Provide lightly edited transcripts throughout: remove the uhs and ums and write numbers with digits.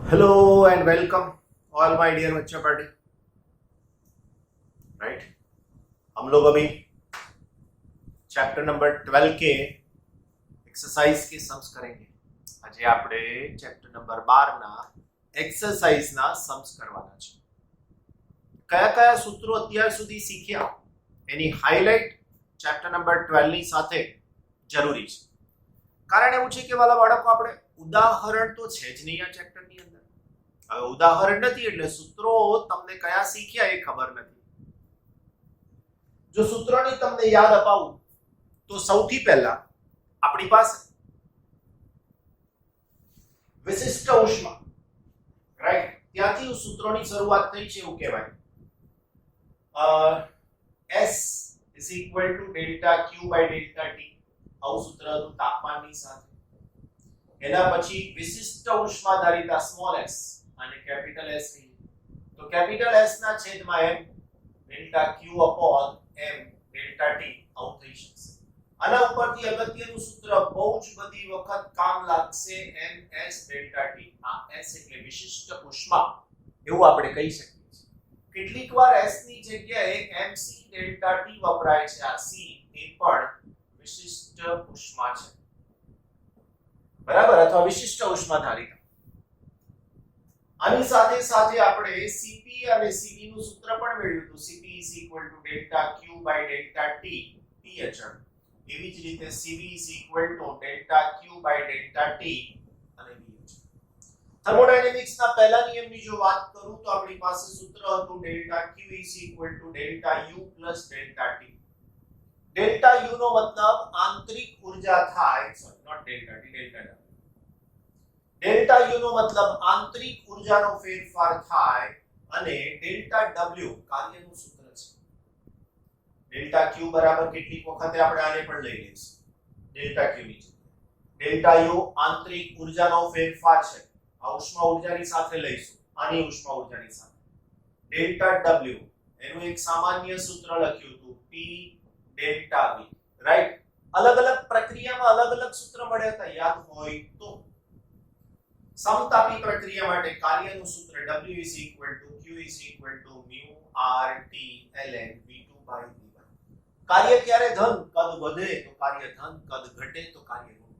Hello and welcome all my dear बच्चा party right. हम लोग अभी चैप्टर नंबर 12 के एक्सरसाइज के सम्स करेंगे। આજે આપણે ચેપ્ટર નંબર 12 ના એક્સરસાઇઝ ના सम्स કરવાના છે। કયા કયા સૂત્રો અત્યાર સુધી શીખ્યા એની હાઇલાઇટ ચેપ્ટર નંબર 12 ની સાથે જરૂરી છે। કારણ એવું છે કે વાલા બાળકો આપણે ઉદાહરણ તો છે જ નહીં આ ચેપ્ટર ની અંદર। હવે ઉદાહરણ નથી એટલે સૂત્રો તમને કયા શીખ્યા એ ખબર નથી। જો સૂત્રોની તમને યાદ અપાવું તો સૌથી પહેલા આપણી પાસે વિશિષ્ટ ઉષ્મા રાઈટ ત્યાંથી સૂત્રોની શરૂઆત થઈ છે એવું કહેવાય। S is equal to delta Q by delta T આવું સૂત્ર હતું તાપમાનની સાથે। એના પછી વિશિષ્ટ ઉષ્માધારિતા સ્મોલ s અને કેપિટલ S ની તો કેપિટલ S ના છેદમાં m delta Q upon m delta T આવું થઈ શકશે। આના ઉપરથી અગત્યનું સૂત્ર બહુ જ બધી વખત કામ લાગશે ms ડેલ્ટા T। આ s એટલે વિશિષ્ટ ઉષ્મા એવું આપણે કહી શકીએ છીએ। કેટલીકવાર s ની જગ્યાએ mc ડેલ્ટા T વપરાય છે। આ c એ પણ વિશિષ્ટ ઉષ્મા છે બરાબર અથવા વિશિષ્ટ ઉષ્માધારિતા। આની સાથે સાથે આપણે Cp અને Cv નું સૂત્ર પણ મેળવ્યું હતું। Cp delta Q by delta T P અચળ। એવી જ રીતે Cv delta Q by delta T અને V અચળ। થર્મોડાયનેમિક્સ ના પહેલા નિયમની જો વાત કરું તો આપણી પાસે સૂત્ર હતું delta Q delta U plus delta T। Delta U નો મતલબ આંતરિક ઊર્જા થાય sorry not delta T delta W। Delta U નો મતલબ આંતરિક ઊર્જાનો ફેરફાર થાય અને डेल्टा W કાર્યનું સૂત્ર છે। डेल्टा Q બરાબર કેટલીક વખતે આપણે આને પણ લઈ લઈશું डेल्टा Q ની જગ્યાએ। डेल्टा U આંતરિક ઊર્જાનો ફેરફાર છે આ ઉષ્મા ઊર્જાની સાથે લઈશું આની ઉષ્મા ઊર્જાની સાથે। डेल्टा W એનું એક સામાન્ય સૂત્ર લખ્યું હતું P डेल्टा V राइट। अलग अलग प्रक्रिया में अलग अलग सूत्र મળ્યા હતા યાદ હોય તો। સમતાપી પ્રક્રિયા માટે કાર્યનું સૂત્ર W Q mu RT ln V2 by V1। કાર્ય ક્યારે ધન કદ વધે તો કાર્ય ધન કદ ઘટે તો કાર્ય ઋણ।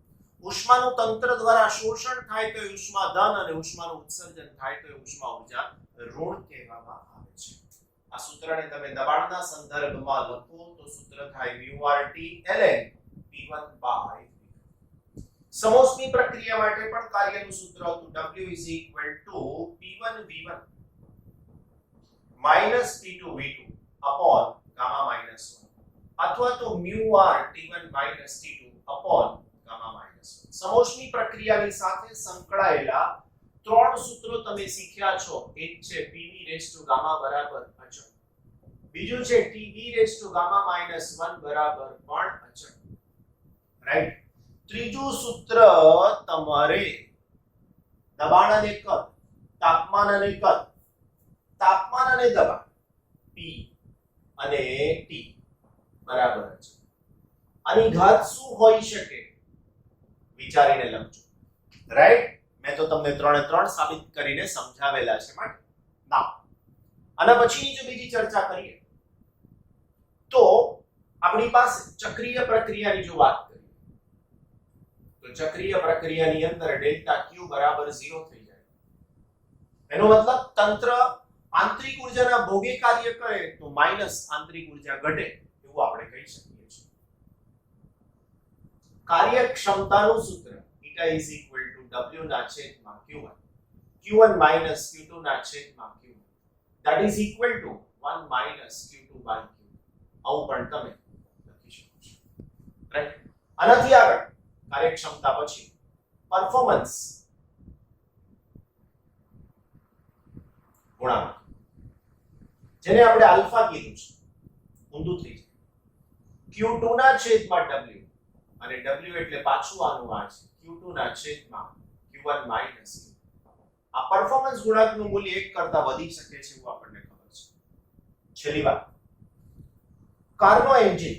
ઉષ્માનું તંત્ર દ્વારા શોષણ થાય તો ઉષ્મા ધન અને ઉષ્માનું ઉત્સર્જન થાય તો ઉષ્મા ઊર્જા ઋણ કહેવામાં આવે છે। આ સૂત્રને તમે દબાણના સંદર્ભમાં લખો તો સૂત્ર થાય μRT ln P1 by સમોષ્મી પ્રક્રિયા માટે પણ કાર્યનું સૂત્ર હતું W P1 V1 T2 V2 upon gamma minus 1 અથવા તો μR T1 T2 upon gamma minus 1। સમોષ્મી પ્રક્રિયાની સાથે સંકળાયેલા ત્રણ સૂત્રો તમે શીખ્યા છો। એક છે PV raised to gamma બરાબર અચળ, બીજું છે TB raised to gamma minus 1 બરાબર પણ અચળ રાઈટ। ત્રીજું સૂત્ર તમારે દબાણ અને કદ તાપમાન અને કદ તાપમાન અને દબાણ P અને T બરાબર અચળ। આની ઘાત શું હોઈ શકે વિચારીને લખજો રાઈટ। मैं तो તમને ત્રણે ત્રણ સાબિત કરીને સમજાવેલા છે માટે ના। આના પછીની જો બીજી ચર્ચા કરીએ તો આપણી પાસે ચક્રીય પ્રક્રિયાની જો વાત કરીએ તો ચક્રીય પ્રક્રિયાની અંદર ડેલ્ટા Q બરાબર 0 થઈ જાય। એનો મતલબ તંત્ર આંતરિક ઊર્જાના ભોગે કાર્ય કરે તો માઈનસ આંતરિક ઊર્જા ઘટે એવું આપણે કહી શકીએ છીએ। કાર્યક્ષમતાનું સૂત્ર eta is equal to W ના છેદમાં Q1 Q1 minus Q2 ના છેદમાં Q1 that is equal to 1 minus Q2 by Q। આવું પણ તમે લખી શકો છો રાઈટ। આનાથી આગળ કાર્યક્ષમતા પછી પરફોર્મન્સ ગુણાંક જેને આપણે આલ્ફા કીધું છે ઊંધું થઈ જાય। Q2 ના છેદમાં W અને W એટલે પાછું આનું આ છે Q2 ના છેદમાં Q1 minus Q। આ પરફોર્મન્સ ગુણાંકનું મૂલ્ય 1 કરતા વધી શકે છે એવું આપણને ખબર છે। છેલ્લી વાત કારનો એન્જિન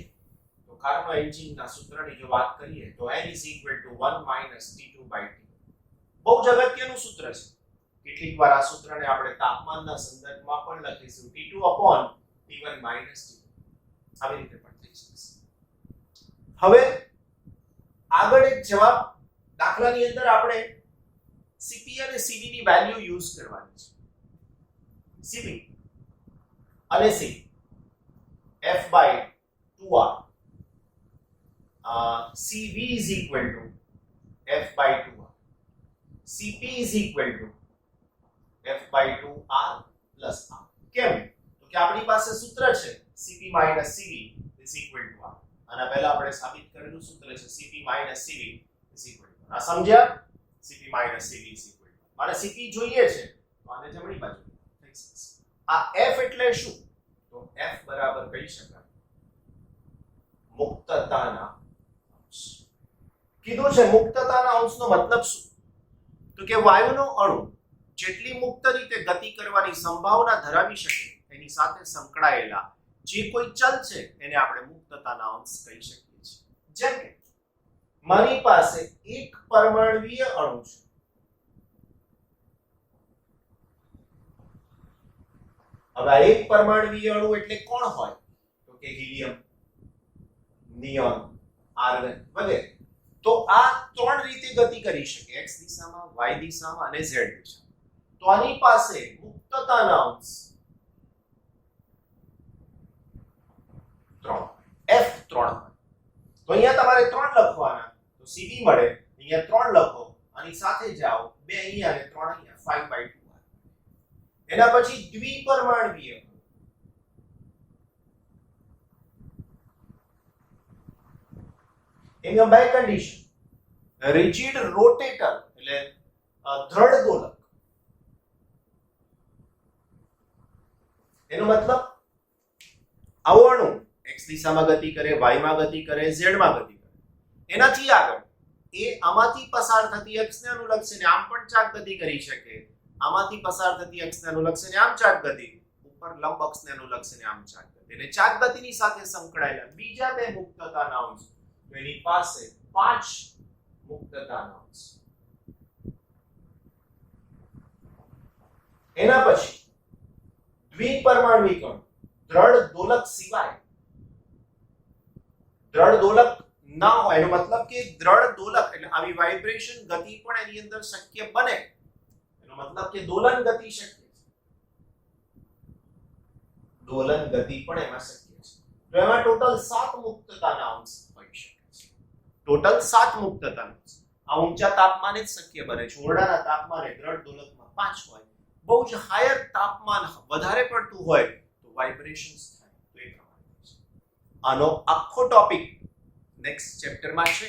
તો કારનો એન્જિનના સૂત્રની જો વાત કરીએ તો N is equal to 1 minus T2 by T। બહુ જ અગત્યનું સૂત્ર છે કેટલીક વાર આ સૂત્રને આપણે તાપમાનના સંદર્ભમાં પણ લખીશું T2 upon T1 minus T2 આવી રીતે પણ થઈ શકશે. હવે આગળ એક જવાબ દાખલાની અંદર આપણે Cp અને Cv ની વેલ્યુ યુઝ કરવાની છે. Cp અને Cv F by 2R Cv is equal to F by 2R Cp is equal to F by 2R plus R. કેમ? તો કે આપણી પાસે સૂત્ર છે Cp minus Cv is equal to R. અને પહેલા આપણે સાબિત કરેલું સૂત્ર છે Cp minus Cv is equal to R. આ સમજ્યા? Cp minus Cv is equal to R. મારે Cp જોઈએ છે તો આને જમણી બાજુ થઈ શકશે. આ F એટલે શું? તો F બરાબર કહી શકાય મુક્તતાના અંશ. કીધું છે મુક્તતાના અંશનો મતલબ શું? તો કે વાયુનો અણુ જેટલી મુક્ત રીતે ગતિ કરવાની સંભાવના ધરાવી શકે એની સાથે સંકળાયેલા જે કોઈ ચલ છે એને આપણે મુક્તતાના અંશ કહી શકીએ છીએ. જેમ કે મારી પાસે એક પરમાણુય અણુ છે. હવે આ એક પરમાણુય અણુ એટલે કોણ હોય? તો કે હિલિયમ, નિયોન, આર્ગન વગેરે. તો આ ત્રણ રીતે ગતિ કરી શકે, x દિશામાં, y દિશામાં અને z દિશામાં. તો આની પાસે મુક્તતાના અંશ 3 F3 હોય. તો અહીંયા તમારે 3 લખવાના. તો Cv મળે, અહીંયા 3 લખો, આની સાથે જાઓ 2 અહીંયા અને 3 અહીંયા 5/2. એના પછી દ્વિપરમાણુય in a by condition rigid rotator એટલે દ્રઢ દોલક. એનો મતલબ આવો અણુ x દિશામાં ગતિ કરે, y માં ગતિ કરે, z માં ગતિ કરે. એનાથી આગળ એ આમાંથી પસાર થતી અક્ષને અનુલક્ષે ને આમ પણ ચાક ગતિ કરી શકે, આમાંથી પસાર થતી અક્ષને અનુલક્ષે ને આમ ચાક ગતિ, ઉપર લંબ અક્ષને અનુલક્ષે ને આમ ચાક ગતિ. એટલે ચાક ગતિની સાથે સંકળાયેલા બીજા બે મુક્તતાના અંશ, તો એની પાસે 5 મુક્તતાના અંશ. એના પછી દ્વિપરમાણુય કણ દ્રઢ દોલક સિવાય, દ્રઢ દોલક ના હોય એનો મતલબ કે દ્રઢ દોલક એટલે આવી વાઇબ્રેશન ગતિ પણ એની અંદર શક્ય બને, એનો મતલબ કે દોલન ગતિ શક્ય છે, દોલન ગતિ પણ એમાં શક્ય છે. તો એમાં ટોટલ 7 મુક્તતાના અંશ હોઈ શકે છે. ટોટલ 7 મુક્તતાના અંશ. આ ઊંચા તાપમાને જ શક્ય બને છે. ઓરડાના તાપમાને દ્રઢ દોલકમાં 5 હોય, બહુ જ હાયર તાપમાન વધારે પડતું હોય તો વાઇબ્રેશન્સ થાય. તો એ પ્રમાણે છે. આનો આખો ટોપિક નેક્સ્ટ ચેપ્ટરમાં છે,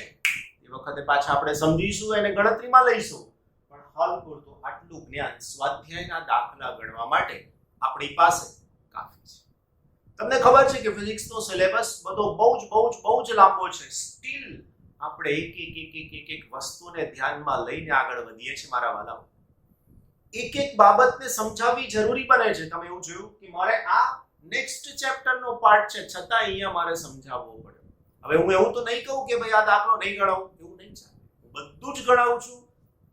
એ વખતે પાછા આપણે સમજીશું અને ગણતરીમાં લઈશું. પણ હાલ પૂરતું આટલું જ્ઞાન સ્વાધ્યાયના દાખલા ગણવા માટે આપણી પાસે કાફી છે. તમને ખબર છે કે ફિઝિક્સનો સિલેબસ બધો બહુ જ લાંબો છે. સ્ટીલ આપણે એક વસ્તુને ધ્યાનમાં લઈને આગળ વધીએ છીએ મારા વાલાઓ. એક બાબતને સમજાવવી જરૂરી બને છે. તમે એવું જોયું કે મારે આ નેક્સ્ટ ચેપ્ટરનો પાર્ટ છે, છતાં અહીંયા મારે સમજાવવો પડે. હવે હું એવું તો નહીં કહું કે ભાઈ આ દાખલો નહીં ગણાવું, એવું નહીં ચાલે. હું બધું જ ગણાવું છું,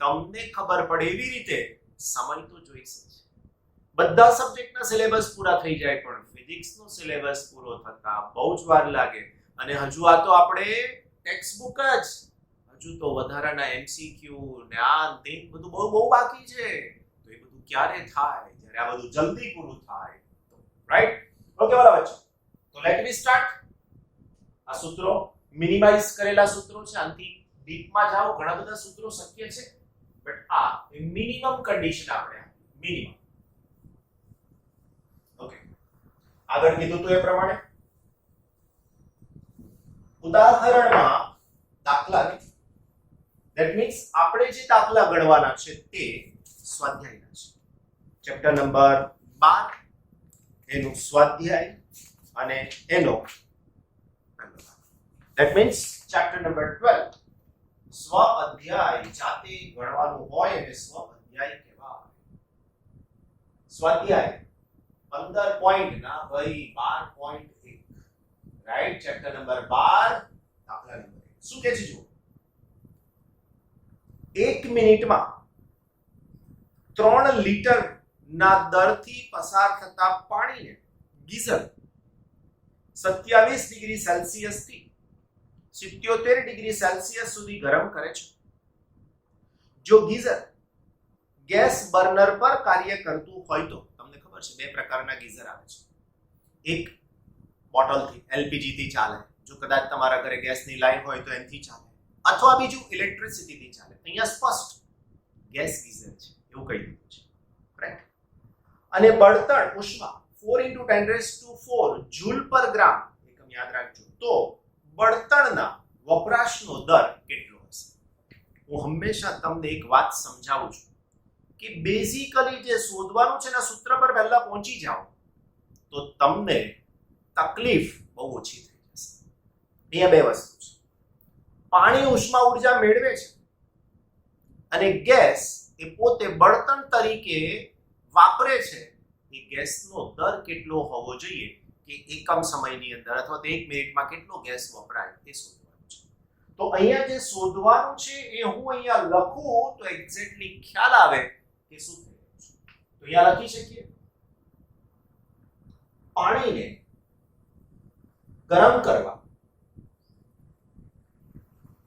તમને ખબર પડે એવી રીતે. સમય તો જોઈશે જ. બધા સબ્જેક્ટના સિલેબસ પૂરા થઈ જાય પણ ફિઝિક્સનો સિલેબસ પૂરો થતા બહુ જ વાર લાગે. અને હજુ આ તો આપણે ટેક્સ્ટ બુક જ, હજુ તો વધારાના એમસીક્યુ ને આ તે બધું બહુ બાકી છે. તો એ બધું ક્યારે થાય? જ્યારે આ બધું જલ્દી પૂરું થાય તો, રાઈટ? ઓકે વાલા બચ્ચો, તો લેટ મી સ્ટાર્ટ. આ સૂત્રો મિનિમાઇઝ કરેલા સૂત્રો છે, આનાથી ડીપમાં જાઓ ઘણા બધા સૂત્રો શક્ય છે, બટ આ મિનિમમ કન્ડિશન આપણે મિનિમમ. ઓકે, આગળ કીધું તો એ પ્રમાણે ઉદાહરણમાં દાખલા નથી. ધેટ મીન્સ આપણે જે દાખલા ગણવાના છે તે સ્વાધ્યાયના છે. ચેપ્ટર નંબર 12 એનું સ્વાધ્યાય અને એનો ધેટ મીન્સ ચેપ્ટર નંબર 12 સ્વ અધ્યાય જાતે ગણવાનું હોય અને સ્વ અધ્યાય કહેવાય. સ્વાધ્યાય 15 પોઈન્ટ ના ભાઈ 12.1, રાઈટ? ચેપ્ટર નંબર 12 દાખલા નંબર 1 શું કહે છે જુઓ. 1 મિનિટમાં 3 લીટર ના દરથી પસાર થતા પાણીને ગીઝર 27 ડિગ્રી સેલ્સિયસ થી 77 ડિગ્રી સેલ્સિયસ સુધી ગરમ કરે છે. જો ગીઝર ગેસ બર્નર પર કાર્ય કરતું હોય તો તમને ખબર છે બે પ્રકારના ગીઝર આવે છે. એક બોટલથી એલપીજી થી ચાલે, જો કદાચ તમારા ઘરે ગેસની લાઈન હોય તો એનથી ચાલે, અથવા બીજું ઇલેક્ટ્રિસિટી થી ચાલે. અહીંયા સ્પષ્ટ ગેસ ગીઝર છે એવું કહી દીધું છે, રાઈટ. અને બળતણ ઉષ્મા 4 × 10⁴ જૂલ પર ગ્રામ એકમ યાદ રાખજો. તો બળતણના વપરાશનો દર કેટલો હશે? હું હંમેશા તમને એક વાત સમજાવું છું કે બેઝિકલી જે શોધવાનું છે ને સૂત્ર પર પહેલા પહોંચી જાઓ તો તમને તકલીફ બહુ ઓછી થઈ જશે. અહીંયા બે વસ્તુ છે. પાણી ઉષ્મા ઉર્જા મેળવે છે અને ગેસ એ પોતે બળતણ તરીકે વાપરે છે. એ ગેસનો દર કેટલો હોવો જોઈએ કે એકમ સમયની અંદર અથવા તો 1 મિનિટમાં કેટલો ગેસ વપરાય તે શોધવાનું છે. તો અહીંયા જે શોધવાનું છે એ હું અહીંયા લખું તો એક્ઝેક્ટલી ખ્યાલ આવે કે શું થઈ રહ્યું છે. તો અહીંયા લખી શકીએ પાણીને ગરમ કરવા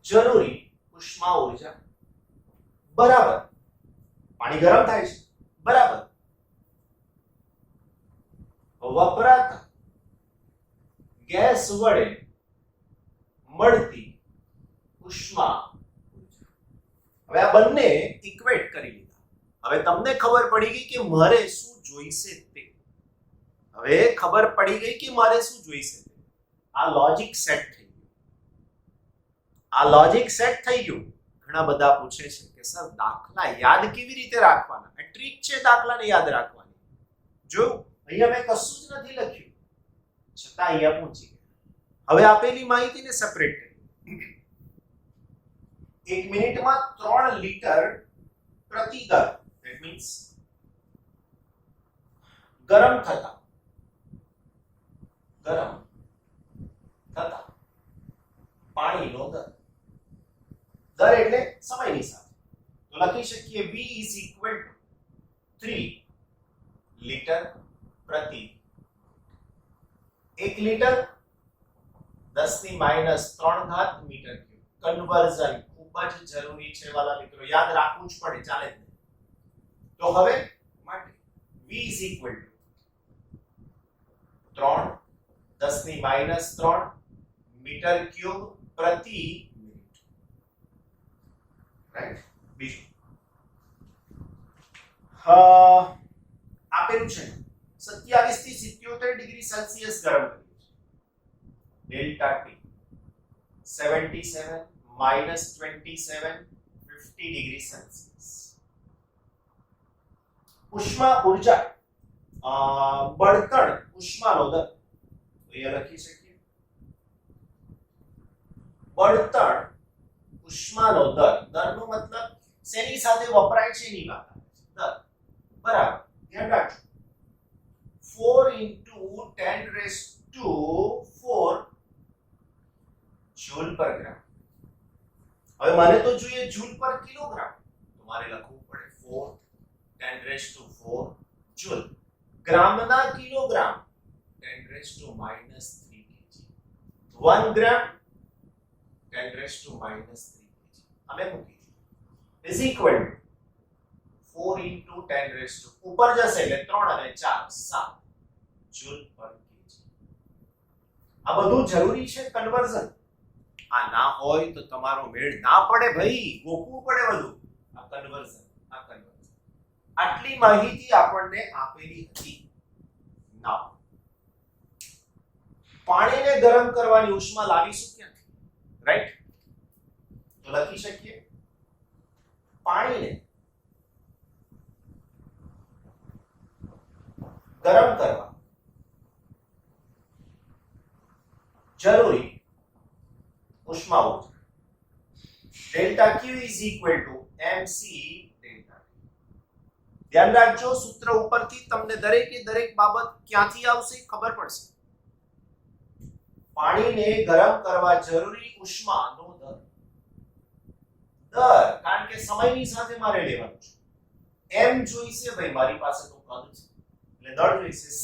જરૂરી ઉષ્મા ઉર્જા બરાબર પાણી ગરમ થાય છે બરાબર વપરાતા ગેસ વડે મળતી ઉષ્મા ઉર્જા. હવે આ બંને ઇક્વેટ કરી લીધા. હવે તમને ખબર પડી ગઈ કે મારે શું જોઈશે તે. હવે ખબર પડી ગઈ કે મારે શું જોઈશે તે. આ લોજિક સેટ થઈ ગયું. આ લોજિક સેટ થઈ ગયું. ઘણા બધા પૂછે છે કે સર દાખલા યાદ કેવી રીતે રાખવાના? આ ટ્રીક છે દાખલાને યાદ રાખવાની. જો અહીંયા મેં કશું જ નથી લખ્યું છતાં અહીંયા પહોંચી ગયા. હવે આપેલી માહિતીને સેપરેટ કરી. 1 મિનિટમાં 3 લીટર પ્રતિ દર ધેટ મીન્સ ગરમ થતા પાણીનો દર એટલે સમયની સાથે. તો લખી શકીએ V = 3 લીટર પ્રતિ 1 લીટર 10⁻³ મીટર ક્યુબ. કન્વર્ઝન ખૂબ જ જરૂરી છે વાલા મિત્રો, યાદ રાખવું જ પડે, ચાલે જ નહીં. તો હવે માટે V = 3 10⁻³ મીટર ક્યુબ પ્રતિ મિનિટ, રાઈટ. બીજું આપેલું છે 27 થી 77 ડિગ્રી સેલ્સિયસ ગરમ કરીએ છીએ. Delta T 77 -27 50 degree Celsius. ઉષ્મા ઉર્જા બળતણ ઉષ્માનો દર અહીંયા લખી શકીએ. બળતણ ઉષ્માનો દરનો મતલબ શેની સાથે વપરાય છે એની વાત આવે છે. દર બરાબર ધ્યાન રાખજો. 4 × 10⁴ જૂલ પર ગ્રામ. હવે મને તો જોઈએ જૂલ પર કિલોગ્રામ, તો મારે લખવું પડે 4 10⁴ જૂલ. ગ્રામના કિલોગ્રામ 10⁻³ kg. 1 gram 10⁻³ kg. અમે મૂકી is equal to 4 × 10⁻⁴ ઉપર જશે એટલે 3 અને 4 7 જૂલ પર kg. આ બધું જરૂરી છે કન્વર્ઝન. આ ના હોય તો તમારો મેળ ના પડે ભાઈ, ગોખવું પડે બધું. આ કન્વર્ઝન. આટલી માહિતી આપણને આપેલી હતી. નાઉ પાણીને ગરમ કરવાની ઉષ્મા લાવીશું ક્યાંથી? રાઈટ. તો લખી શકીએ પાણીને ગરમ કરવા જરૂરી ઉષ્મા ઉર્જા delta Q = mc delta T. ધ્યાન રાખજો સૂત્ર ઉપરથી તમને દરેકે દરેક બાબત ક્યાંથી આવશે ખબર પડશે. પાણીને ગરમ કરવા જરૂરી ઉષ્માનો દર કારણ કે સમયની સાથે મારે લેવાનું છે. m જોઈશે ભાઈ, મારી પાસે તો કદ છે એટલે દળ જોઈશે. c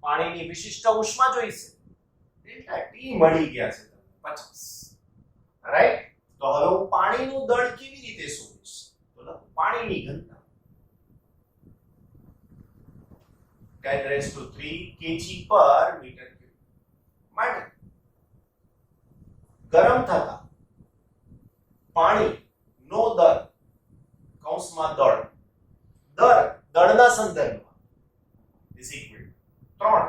પાણીની વિશિષ્ટ ઉષ્મા જોઈશે. ડેલ્ટા ટી મળી ગયા છે તમને 50. રાઈટ? તો હવે હું પાણીનું દળ કેવી રીતે શોધીશ? તો લખો પાણીની ઘનતા 10³ kg પર મીટર ક્યુબ માટે ગરમ થતા પાણી નો દર કૌંસમાં દળના સંદર્ભમાં ઇઝ ઇક્વલ 3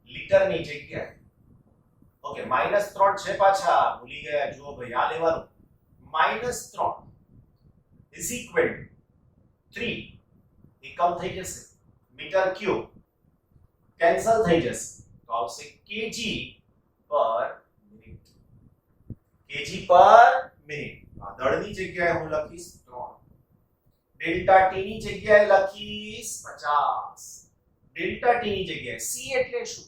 લીટરની જગ્યાએ ઓકે -3 છે, પાછા ભૂલી ગયા, જો ભાઈ આ લેવાનું -3 ઇઝ ઇક્વલ 3 એકમ થઈ જશે મીટર ક્યુબ, કેન્સલ થઈ જશે તો આવશે કેજી પર મિનિટ. કેજી પર મિનિટ. આ દળની જગ્યાએ હું લખીશ 3, ડેલ્ટા ટી ની જગ્યાએ લખીશ 50, ડેલ્ટા ટી ની જગ્યાએ સી એટલે શું?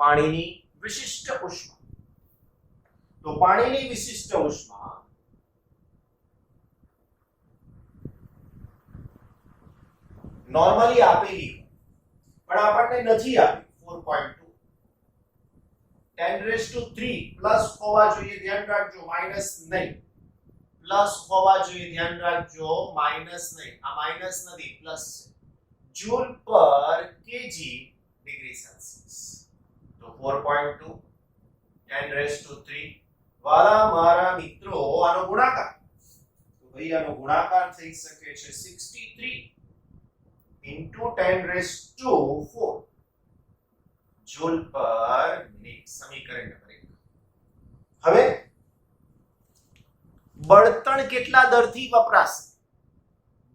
પાણીની વિશિષ્ટ ઉષ્મા. તો પાણીની વિશિષ્ટ ઉષ્મા નોર્મલી આપેલી પણ આપણને નથી આપી 4.2. 10³ પ્લસ હોવા જોઈએ, ધ્યાન રાખજો, માઈનસ નહીં. પ્લસ હોવા જોઈએ, ધ્યાન રાખજો, માઈનસ નહીં. આ માઈનસ નથી, પ્લસ છે. જૂલ પર કેજી ડિગ્રી સેલ્સિયસ. તો 4.2 10³ વાલા મારા મિત્રો આનો ગુણાકાર, તો ભાઈ આનો ગુણાકાર થઈ શકે છે 63 into 10⁴ જૂલ પર મિનિટ. સમીકરણ નંબર 1. હવે બળતણ કેટલા દરથી વપરાશે?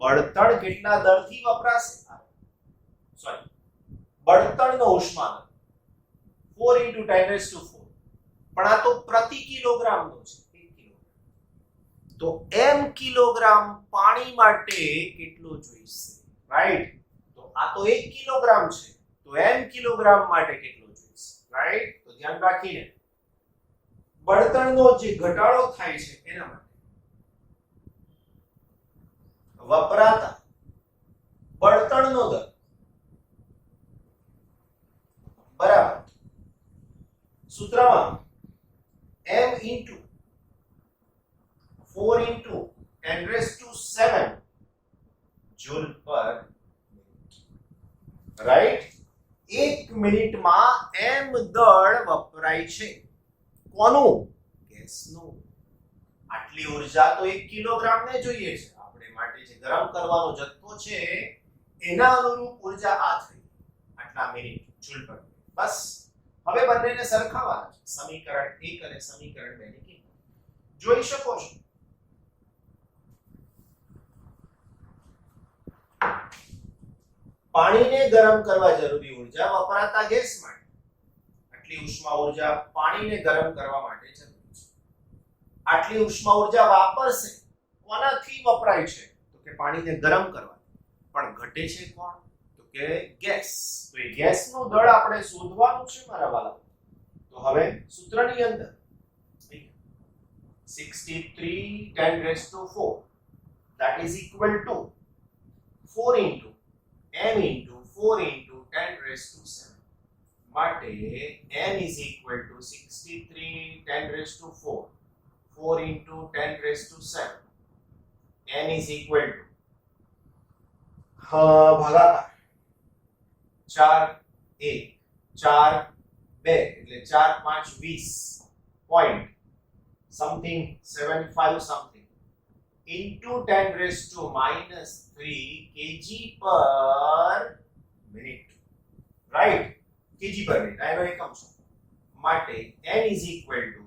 બળતણ કેટલા દરથી વપરાશે? સોરી, બળતણનો ઉષ્મા 4 into 10⁴. પણ આ તો પ્રતિ કિલોગ્રામનો છે, 1 કિલોગ્રામ. તો m કિલોગ્રામ પાણી માટે કેટલો જોઈશે? રાઈટ? તો આ તો 1 કિલોગ્રામ છે, તો m કિલોગ્રામ માટે કેટલો જોઈશે? રાઈટ? તો ધ્યાન રાખીને બળતણનો જે ઘટાડો થાય છે એના માટે વપરાતા બળતણનો દર બરાબર સૂત્રમાં m into 4 into 10⁷ જૂલ પર રાઈટ? 1 મિનિટમાં m દળ વપરાય છે. કોનું? ગેસનું. આટલી ઉર્જા તો 1 કિલોગ્રામ ને જોઈએ છે. આપણે માટે જે ગરમ કરવાનો જથ્થો છે એના અનુરૂપ ઉર્જા આ થઈ આટલા મિનિટ જૂલ પર. બસ હવે બંનેને સરખાવવાના છે. સમીકરણ 1 અને સમીકરણ 2 ની કિંમત જોઈ શકો છો. પાણીને ગરમ કરવા જરૂરી ઉર્જા વપરાતા ગેસ માટે. આટલી ઉષ્મા ઉર્જા પાણીને ગરમ કરવા માટે જરૂરી છે. આટલી ઉષ્મા ઉર્જા વાપરશે કોનાથી વપરાય છે? તો કે પાણીને ગરમ કરવા. પણ ઘટે છે કોણ? તો કે ગેસ. તો એ ગેસનું દળ આપણે શોધવાનું છે મારા વાલા. તો હવે સૂત્રની અંદર 63 10⁴ that is equal to 4 into m into 4 into 10⁷ માટે m is equal to 63 10⁴ 4 into 10⁷ n is equal to ભાગાકાર 4 1 4 2 એટલે 4 5 20 point something 75 something into 10⁻³ kg per minute. Right? kg per minute. આનો એકમ છે. માટે n is equal to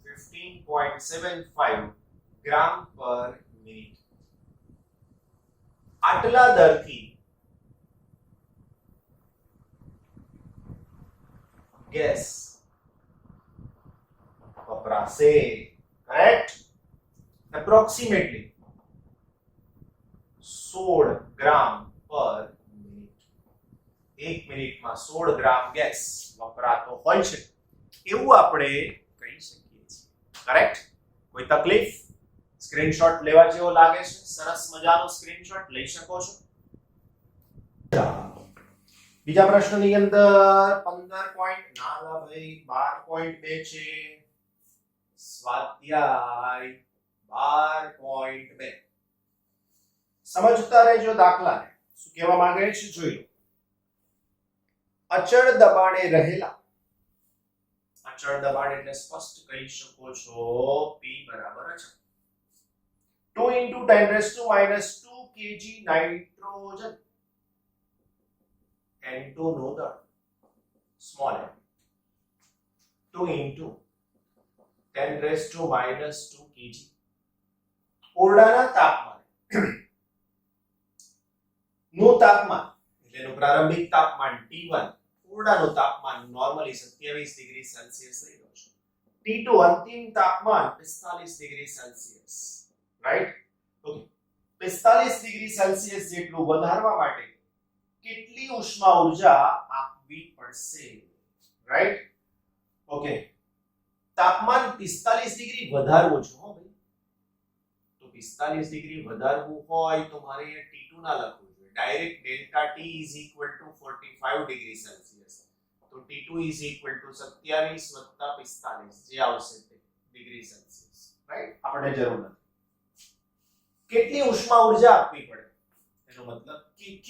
15.75 gram per minute. આટલા દરથી gas વપરાશે. Correct? approximately 16 ગ્રામ પર મિનિટ. 1 મિનિટમાં 16 ગ્રામ ગેસ વપરાતો હોય છે એવું આપણે કહી શકીએ છીએ. કરેક્ટ? કોઈ તકલીફ? સ્ક્રીનશોટ લેવા જેવો લાગે છે? સરસ મજાનો સ્ક્રીનશોટ લઈ શકો છો. બીજા પ્રશ્નની અંદર 15 પોઈન્ટ ના લા ભાઈ 12.2 છે. સ્વાધ્યાય 12.2 સમજતા રહેજો દાખલાને. શું કહેવા માંગે છે જોઈ લો. અચળ દબાણે રહેલા, અચળ દબાણ એટલે સ્પષ્ટ કહી શકો છો P બરાબર અચળ 2 into 10 raised to minus 2 kg nitrogen N2 નો દળ small m 2 into 10 raised to minus 2 kg ઓરડાના તાપમાન નું તાપમાન એટલે એનું પ્રારંભિક તાપમાન T1, ઓરડાનું તાપમાન નોર્મલી 27 ડિગ્રી સેલ્સિયસ લઈ લો છો. T2 અંતિમ તાપમાન 45 degree Celsius, right? Okay, 45 degree Celsius જેટલું વધારવા માટે કેટલી ઉષ્મા ઊર્જા આપવી પડશે, રાઈટ? ઓકે, તાપમાન 45 ડિગ્રી વધારવું છે હો ભાઈ. તો 45 ડિગ્રી વધારવું હોય તો મારે એ T2 ના લખવું જોઈએ. Direct delta T is equal to 45 degree Celsius. તો T2 is equal to 27 વત્તા 45 જે આવશે તે ડિગ્રી સેલ્સિયસ, રાઈટ? આપણે જરૂર નથી. કેટલી ઉષ્મા ઊર્જા આપવી પડે એનો મતલબ કે Q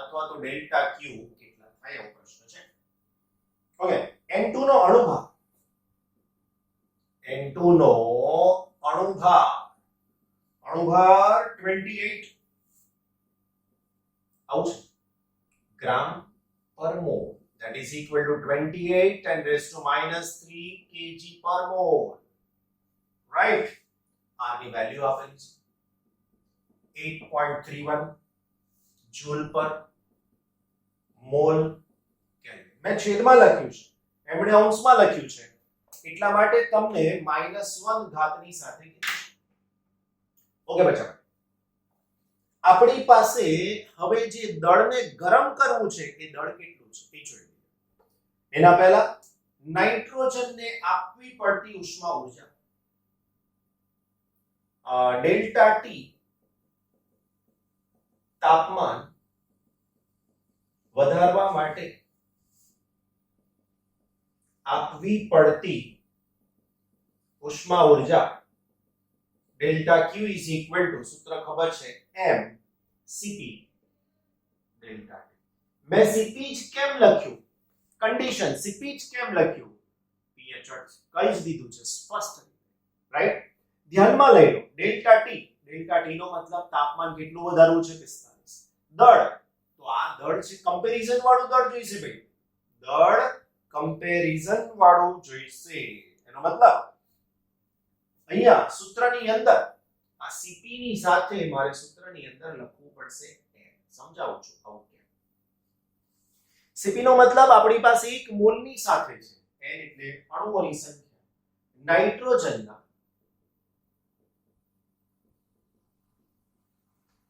અથવા તો ડેલ્ટા Q કેટલા થાય એવો પ્રશ્ન છે. ઓકે, N2 નો અણુભાર, N2 નો અણુભાર 28 આવું છે ગ્રામ પર mall, that is equal to 28 10 raised to minus 3 kg per mole, right? R ની વેલ્યુ આપેલી છે 8.31 જૂલ પર મોલ કેલ્વિન. મેં છેદમાં લખ્યું છે, એમણે અંશમાં લખ્યું છે, એટલા માટે તમને -1 ઘાતની સાથે કીધું છે. ઓકે બચ્ચા, આપણી પાસે હવે જે દળને ગરમ કરવું છે એ દળ કેટલું છે એ જોઈ લઈએ. એના પહેલા નાઇટ્રોજનને આપવી પડતી ઉષ્મા ઊર્જા ડેલ્ટા ટી તાપમાન વધારવા માટે આપવી પડતી ઉષ્મા ઊર્જા delta Q is equal to સૂત્ર ખબર છે m Cp ડેલ્ટા T. મેં Cp જ કેમ લખ્યું? કન્ડિશન Cp જ કેમ લખ્યું? P અચળ કહી જ દીધું છે સ્પષ્ટ, રાઈટ? ધ્યાનમાં લઈ લો ડેલ્ટા T નો મતલબ તાપમાન કેટલું વધારવું છે 45. દળ, તો આ દળ છે કમ્પેરિઝન વાળું દળ જોઈશે ભાઈ, દળ કમ્પેરિઝન વાળું જોઈશે. એનો મતલબ અહીંયા સૂત્રની અંદર આ Cp ની સાથે મારે સૂત્રની અંદર લખવું પડશે n. સમજાવું છું આવું કેમ. Cp નો મતલબ આપણી પાસે એક મોલની સાથે છે, n એટલે અણુઓની સંખ્યા.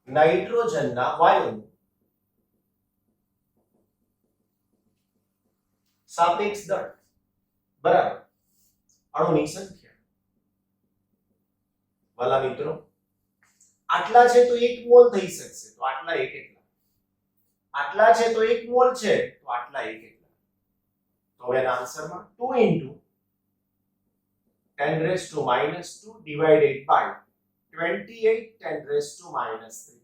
નાઇટ્રોજનના વાયુનું સાપેક્ષ દળ બરાબર અણુની સંખ્યા. વાલા મિત્રો, આટલા છે તો 1 મોલ થઈ શકશે, તો આટલા 1 એટલા. આટલા છે તો 1 મોલ છે તો આટલા 1 એટલા. તો હવે એના આન્સરમાં 2 into 10 raised to minus 2 divided by 28 10 raised to minus 3.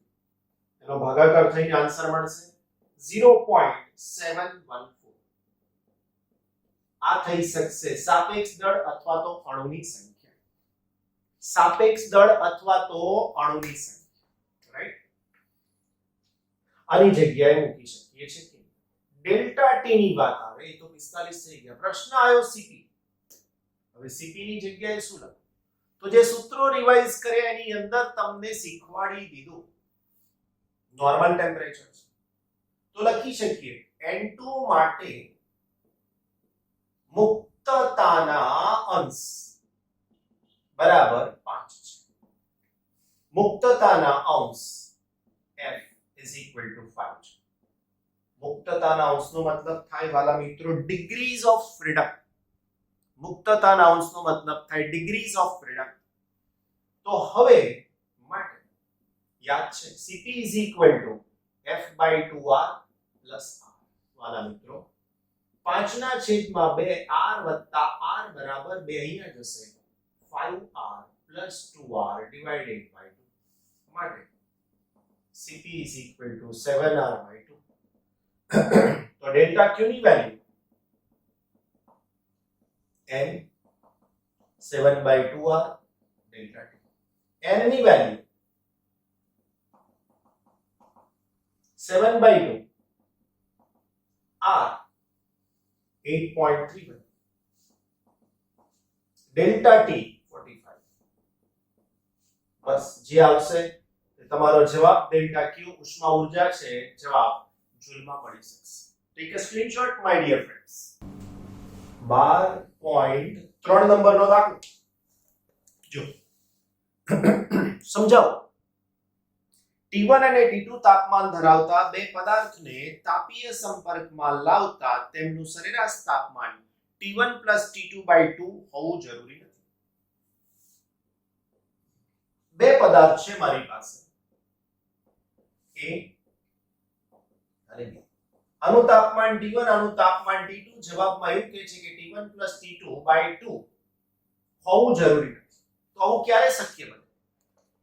એનો ભાગાકાર થઈને આન્સર મળશે 0.714. આ થઈ શકશે સાપેક્ષ દળ અથવા તો અણુની સંખ્યા. સાપેક્ષ દળ અથવા તો અણુની સંખ્યા, રાઈટ? આની જગ્યાએ મૂકી શકીએ છીએ કે ડેલ્ટા ટી ની વાત આવે તો 45 થઈ ગયા. પ્રશ્ન આવ્યો સીપી. હવે સીપી ની જગ્યાએ શું લખું? તો જે સૂત્રો રિવાઇઝ કર્યા એની અંદર તમને શીખવાડી દીધું નોર્મલ ટેમ્પરેચર છે, તો લખી શકીએ N2 માટે મુક્તતાના અંશ બરાબર 5 છે. મુક્તતાના અંશ F is equal to 5 છે. મુક્તતાના અંશનો મતલબ થાય વાલા મિત્રો ડિગ્રીઝ ઓફ ફ્રીડમ. મુક્તતાના અંશનો મતલબ થાય ડિગ્રીઝ ઓફ ફ્રીડમ. તો તો હવે માટે યાદ છે Cp is equal to F/2R plus R. વાલા મિત્રો 5/2 R વત્તા R બરાબર 2 અહીંયા જશે 5R plus 2R divided by 2 માટે Cp is equal to 7R/2. તો ડેલ્ટા Q ની value n 7/2R delta T. n ની વેલ્યુ 7/2 R 8.31 ડેલ્ટા T 45. બસ જે આવશે તમારો જવાબ ડેલ્ટા Q ઉષ્મા ઊર્જા છે, જવાબ જૂલમાં મળી શકશે. Take a screenshot my dear friends. 12.3 નંબરનો દાખલો જો સમજાવો. T1 અને T2 તાપમાન ધરાવતા બે પદાર્થને તાપીય સંપર્કમાં લાવતા તેમનું સરેરાશ તાપમાન T1 T2/2 હોવું જરૂરી નથી. બે પદાર્થ છે મારી પાસે A અને B. આનું તાપમાન T1 આનું તાપમાન T2. જવાબમાં એવું કહે છે કે T1 T2/2 હોવું જરૂરી નથી. તો આવું ક્યારે શક્ય બને?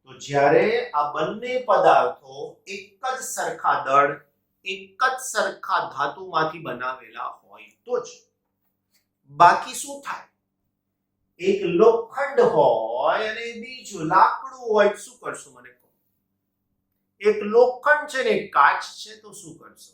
તો જ્યારે આ બંને પદાર્થો એક જ સરખા દળ એક જ સરખા ધાતુમાંથી બનાવેલા હોય તો જ. બાકી શું થાય? એક લોખંડ હોય અને બીજું લાકડું હોય, શું કરશો મને કહો? એક લોખંડ છે ને એક કાચ છે તો શું કરશો?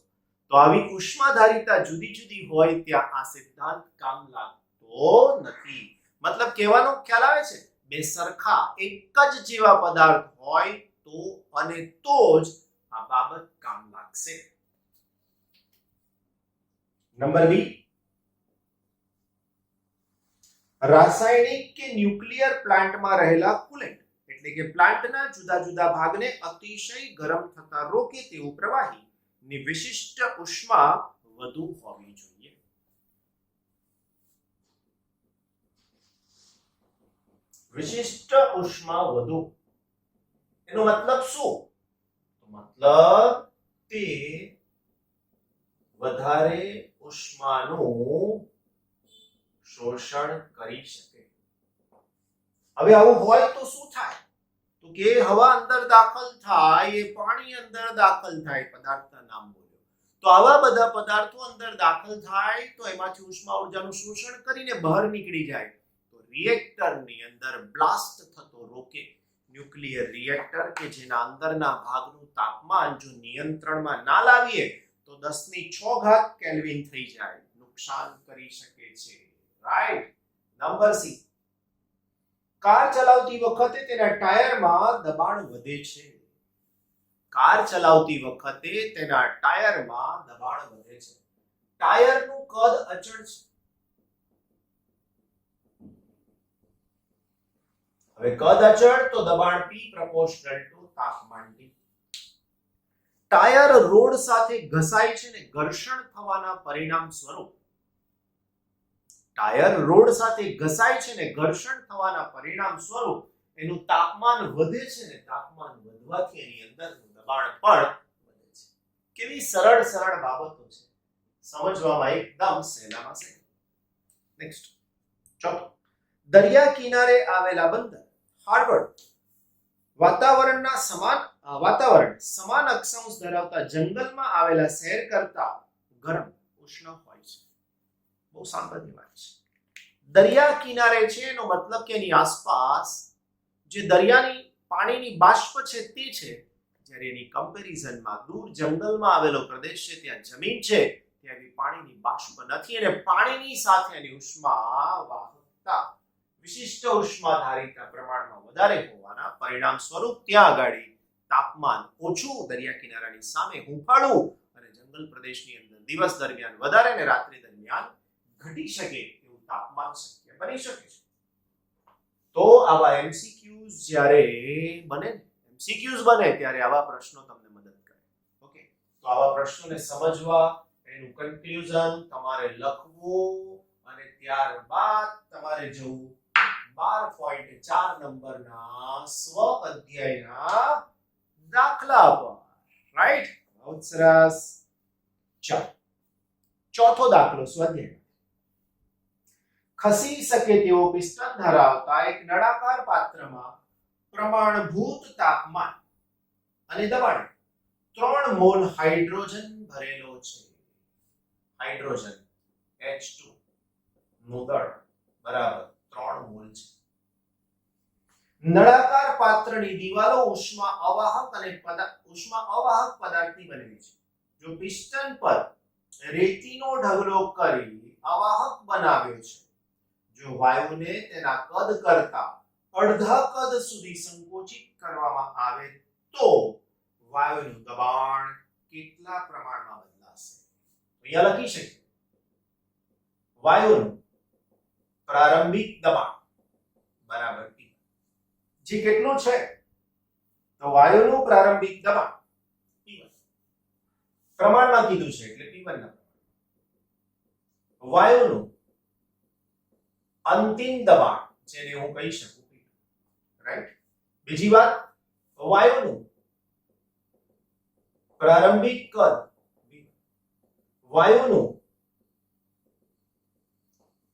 તો આવી ઉષ્માધારિતા જુદી જુદી હોય ત્યાં આ સિદ્ધાંત કામ લાગતો નથી. મતલબ કહેવાનો ખ્યાલ આવે છે? બે સરખા એક જ જેવા પદાર્થ હોય તો અને તો જ આ બાબત કામ લાગશે. નંબર બી, રાસાયણિક કે ન્યુક્લિયર પ્લાન્ટમાં રહેલા કુલેન્ટ એટલે કે પ્લાન્ટના જુદા જુદા ભાગને અતિશય ગરમ થતા રોકે તેવું પ્રવાહી ની વિશિષ્ટ ઉષ્મા વધુ હોવી જોઈએ. વિશિષ્ટ ઉષ્મા વધુ એનો મતલબ શું? તો મતલબ તે વધારે ઉષ્માનું શોષણ કરી શકે. હવે આવું હોય તો શું થાય? તો કે હવા અંદર દાખલ થાય, એ પાણી અંદર દાખલ થાય, પદાર્થના નામ બોલ્યો. તો આવા બધા પદાર્થો અંદર દાખલ થાય તો એમાંથી ઉષ્મા ઊર્જાનું શોષણ કરીને બહાર નીકળી જાય તો રિએક્ટરની અંદર બ્લાસ્ટ થતો રોકે. ન્યુક્લિયર રિએક્ટર કે જેના અંદરના ભાગનું તાપમાન જો નિયંત્રણમાં ના લાવીએ તો 10⁶ કેલ્વિન થઈ જાય, નુકસાન કરી શકે છે. રાઈટ. નંબર સી, કાર ચલાવતી વખતે તેના ટાયરમાં દબાણ વધે છે. કાર ચલાવતી વખતે તેના ટાયરમાં દબાણ વધે છે. ટાયરનું કદ અચળ છે. હવે કદ અચળ તો દબાણ P proportional to તાપમાન T. ટાયર રોડ સાથે ઘસાય છે ને ઘર્ષણ થવાના પરિણામ સ્વરૂપ ટાયર રોડ સાથે ઘસાય છે ને ઘર્ષણ થવાના પરિણામ સ્વરૂપ એનું તાપમાન વધે છે ને તાપમાન વધવાથી એની અંદરનું દબાણ પણ વધે છે. કેવી સરળ સરળ બાબતો છે, સમજવામાં એકદમ સહેલામાં સહેલું. નેક્સ્ટ, ચોથું, દરિયા કિનારે આવેલા બંદર હાર્બર્ડ વાતાવરણ સમાન અક્ષાંશ ધરાવતા જંગલમાં આવેલા શહેર કરતા ગરમ ઉષ્ણ હોય છે. બહુ સામાન્ય વાત છે. દરિયા કિનારે છે એનો મતલબ કે એની આસપાસ જે દરિયાની પાણીની બાષ્પ છે તે છે, જ્યારે એની કમ્પેરિઝનમાં દૂર જંગલમાં આવેલો પ્રદેશ છે ત્યાં જમીન છે ત્યાં એવી પાણીની બાષ્પ નથી અને પાણીની સાથે એની ઉષ્મા વાહકતા વિશિષ્ટ ઉષ્માધારિતા પ્રમાણમાં વધારે હોવાના પરિણામ સ્વરૂપ ત્યાં આગળ તાપમાન ઓછું દરિયા કિનારાની સામે હુંફાળું અને જંગલ પ્રદેશની અંદર દિવસ દરમિયાન વધારે અને રાત્રિ દરમિયાન ઘટી શકે એવું તાપમાન શક્ય બની શકે છે. તો આવા એમસીક્યુઝ જ્યારે બને ત્યારે આવા પ્રશ્નો તમને મદદ કરે. ઓકે, તો આવા પ્રશ્નોને સમજવા, એનું કન્ક્લુઝન તમારે લખવું અને ત્યારબાદ તમારે જવું 12.4 નંબરના સ્વ અધ્યાયના દાખલા પર, રાઈટ? બહુ સરસ. ચાલો, ચોથો દાખલો સ્વાધ્યાય. ખસી શકે તેવો પિસ્ટન ધરાવતા એક નળાકાર પાત્રમાં પ્રમાણભૂત તાપમાન અને દબાણ 3 મોલ હાઇડ્રોજન ભરેલો છે. હાઇડ્રોજન H2 નું દળ બરાબર 3 મોલ છે. નળાકાર પાત્રની દિવાલો ઉષ્મા અવાહક પદાર્થની બનેલી છે. જો પિસ્ટન પર રેતીનો ઢગલો કરી અવાહક બનાવ્યો છે, જો વાયુને તેના કદ કરતા અડધા કદ સુધી સંકોચિત કરવામાં આવે તો વાયુનું દબાણ કેટલા પ્રમાણમાં બદલાશે? અહીંયા લખી શકીએ વાયુનું પ્રારંભિક દબાણ બરાબર P, જે કેટલું છે? તો વાયુનું પ્રારંભિક દબાણ P1 પ્રમાણમાં કીધું છે એટલે P1 ના વાયુનું અંતિમ દબાણ જેને હું કહી શકું P2, રાઈટ? બીજી વાત, વાયુનું પ્રારંભિક કદ V1, વાયુનું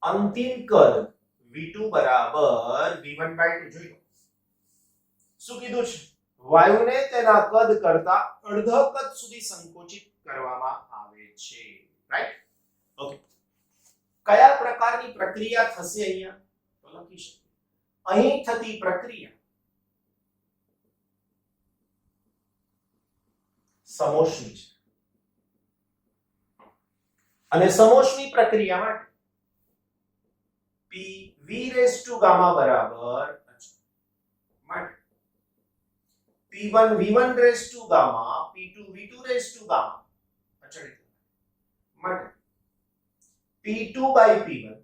અંતિમ કદ V2 બરાબર V1/2. જોઈ લો શું કીધું છે? વાયુને તેના કદ કરતા અડધા કદ સુધી સંકોચિત કરવામાં આવે છે, રાઈટ? ઓકે, કયા પ્રકારની પ્રક્રિયા થશે અહીંયા? તો લખી શકીએ અહીં થતી પ્રક્રિયા સમોષ્મી છે અને સમોષ્મી પ્રક્રિયા માટે PV raised to gamma બરાબર માટે P1 V1 raised to gamma, P2 V2 raised to gamma અચળિત માટે P2 by P1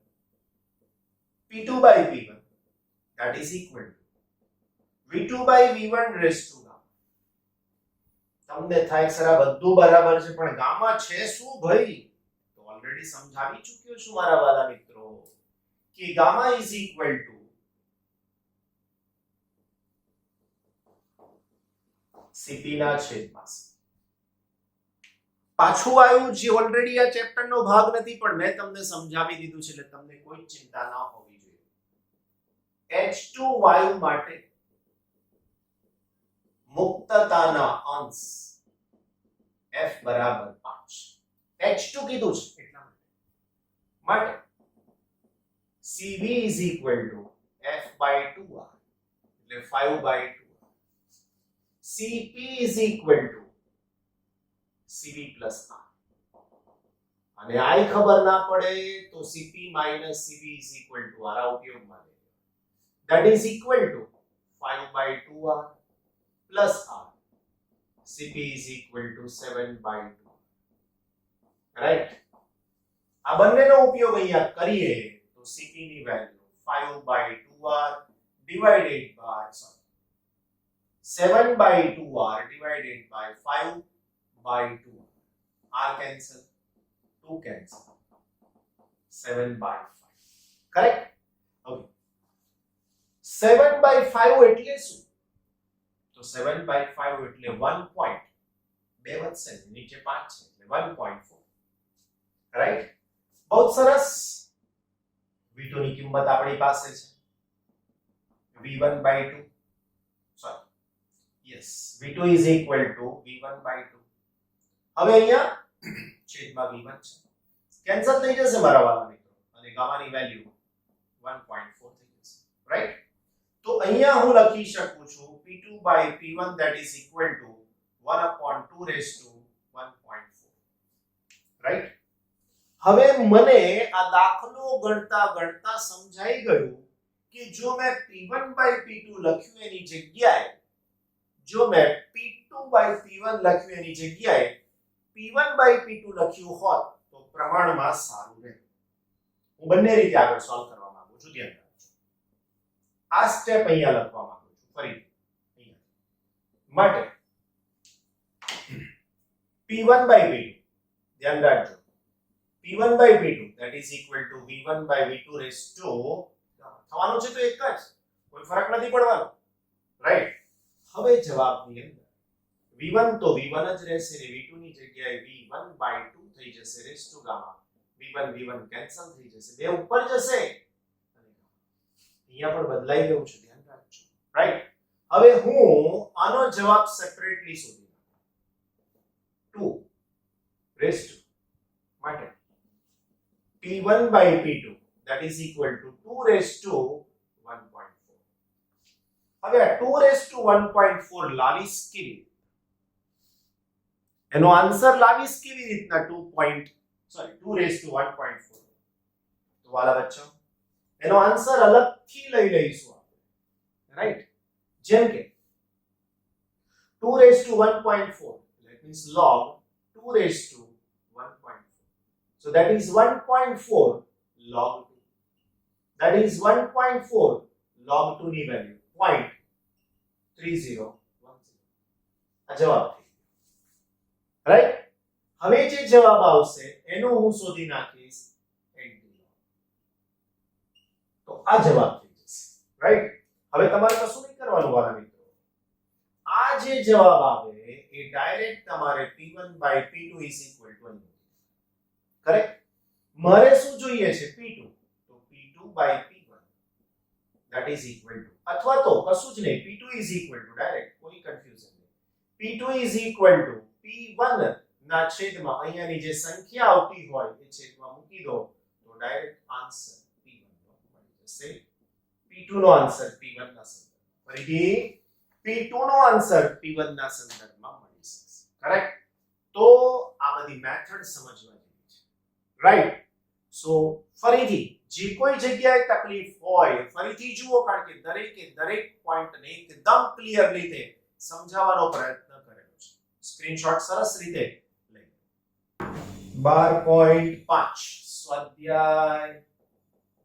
that is equal to V2 by V1 raised to gamma. તમને થાય સર આ બધું બરાબર છે પણ ગામા છે શું ભાઈ? તો ઓલરેડી સમજાવી ચૂક્યો છું મારા વાલા મિત્રો કે gamma is equal to Cp ના છેદમાં C. પાછું આવ્યું જે ઓલરેડી આ ચેપ્ટર નો ભાગ નથી પણ મેં તમને સમજાવી દીધું છે એટલે તમને કોઈ ચિંતા ના હોવી જોઈએ. H2 વાયુ માટે મુક્તતાના અંશ F બરાબર 5. H2 કીધું છે એટલા માટે Cv is equal to F by 2R એટલે 5 by 2. Cp is equal to Cv plus R. અને I ખબર ના પડે તો Cp minus Cv is equal to R આ ઉપયોગમાં લે. That is equal to 5 by 2R plus R. Cp is equal to 7 by 2. Right? આ બંનેનો ઉપયોગ અહીંયા કરીએ તો Cp ની value 5 by 2R divided by 7 by 2R divided by 5 by 2. R cancel, 2 cancel. 7 by 5. Correct? Okay. 7 by 5 એટલે શું? તો 7 by 5 એટલે 1 point. બે વધશે નીચે 5 છે એટલે 1.4. રાઈટ? બહુ સરસ. V2 ની કિંમત આપણી પાસે છે V1 by 2. Sorry. Yes, V2 is equal to V1 by 2. હવે અહીંયા છેદમાં V1 છે. કેન્સલ થઈ જશે મારા વાલા મિત્રો અને ગામાની વેલ્યુ 1.4 થઈ જશે. રાઈટ? તો અહીંયા હું લખી શકું છું P2 by P1 that is equal to 1/2 raised to 1.4. Right? હવે મને આ દાખલો ગણતા ગણતા સમજાઈ ગયું કે જો મેં P1 by P2 લખ્યું એની જગ્યાએ જો મેં P2 by P1 લખ્યું એની જગ્યાએ P1 by P2 લખ્યું હોત તો પ્રમાણમાં સારું રહે. હું બંને રીતે આગળ સોલ્વ કરવા માંગુ છું, ધ્યાન રાખજો. આ સ્ટેપ અહીંયા લખવા માંગુ છું ફરી અહીંયા માટે P1 by P2 ધ્યાન રાખજો P1 by P2 that is equal to V1 by V2 raised to આવવાનું છે તો એક જ, કોઈ ફરક નથી પડવાનો, રાઈટ. હવે જવાબની અંદર v1 તો v1 જ રહેશે ને v2 ની જગ્યાએ v1/2 થઈ જશે raise to gamma. v1 cancel થઈ જશે, બે ઉપર જશે, અહીંયા પણ બદલાઈ ગયું છે, ધ્યાન રાખજો, રાઈટ. હવે હું આનો જવાબ સેપરેટલી શોધી નાખું. 2 રેસ ટુ માટે p1/p2 that is equal to 2 raised to 1.4. હવે આ 2 raised to 1.4 લાવીશ કેવી રીતે? એનો આન્સર લાવીશ કેવી રીતના? 2 raised to 1.4. તો વાલા બચ્ચો એનો આન્સર અલગથી લઈ લઈશું આપણે, રાઈટ. જેમ કે 2 raised to 1.4 that means log 2 raised to 1.4. So that is 1.4 log 2. That is 1.4 log 2 ની વેલ્યુ 0.3010. આ જવાબ થઈ ગયો, રાઈટ. હવે જે જવાબ આવશે એનો હું શોધી નાખીશ એન્ટી લોગ, તો આ જવાબ થઈ જશે, રાઈટ. હવે તમારે કશું નહીં કરવાનું વાલા મિત્રો, આ જે જવાબ આવે એ ડાયરેક્ટ તમારે p1/p2 = કરેક્ટ. મારે શું જોઈએ છે? p2, તો p2/p1 that is equal to, અથવા તો કશું જ નહીં, p2 ડાયરેક્ટ, કોઈ કન્ફ્યુઝન નહીં, p2 p1 ના છેદમાં અહીંયાની જે સંખ્યા આવતી હોય એ છેદમાં મૂકી દો તો ડાયરેક્ટ આન્સર p1 નો મળી જશે. p2 નો આન્સર p1 ના સંદર્ભમાં, ફરીથી p2 નો આન્સર p1 ના સંદર્ભમાં મળી શકશે, કરેક્ટ. તો આ બધી મેથડ સમજવા જેવી છે, રાઈટ. સો ફરીથી જે કોઈ જગ્યાએ તકલીફ હોય ફરીથી જુઓ, કારણ કે દરેક પોઈન્ટને એકદમ ક્લિયર રીતે સમજાવવાનો પ્રયત્ન કરેલો છે. સ્ક્રીનશોટ સરસ રીતે લઈ 12.5 સ્વાધ્યાય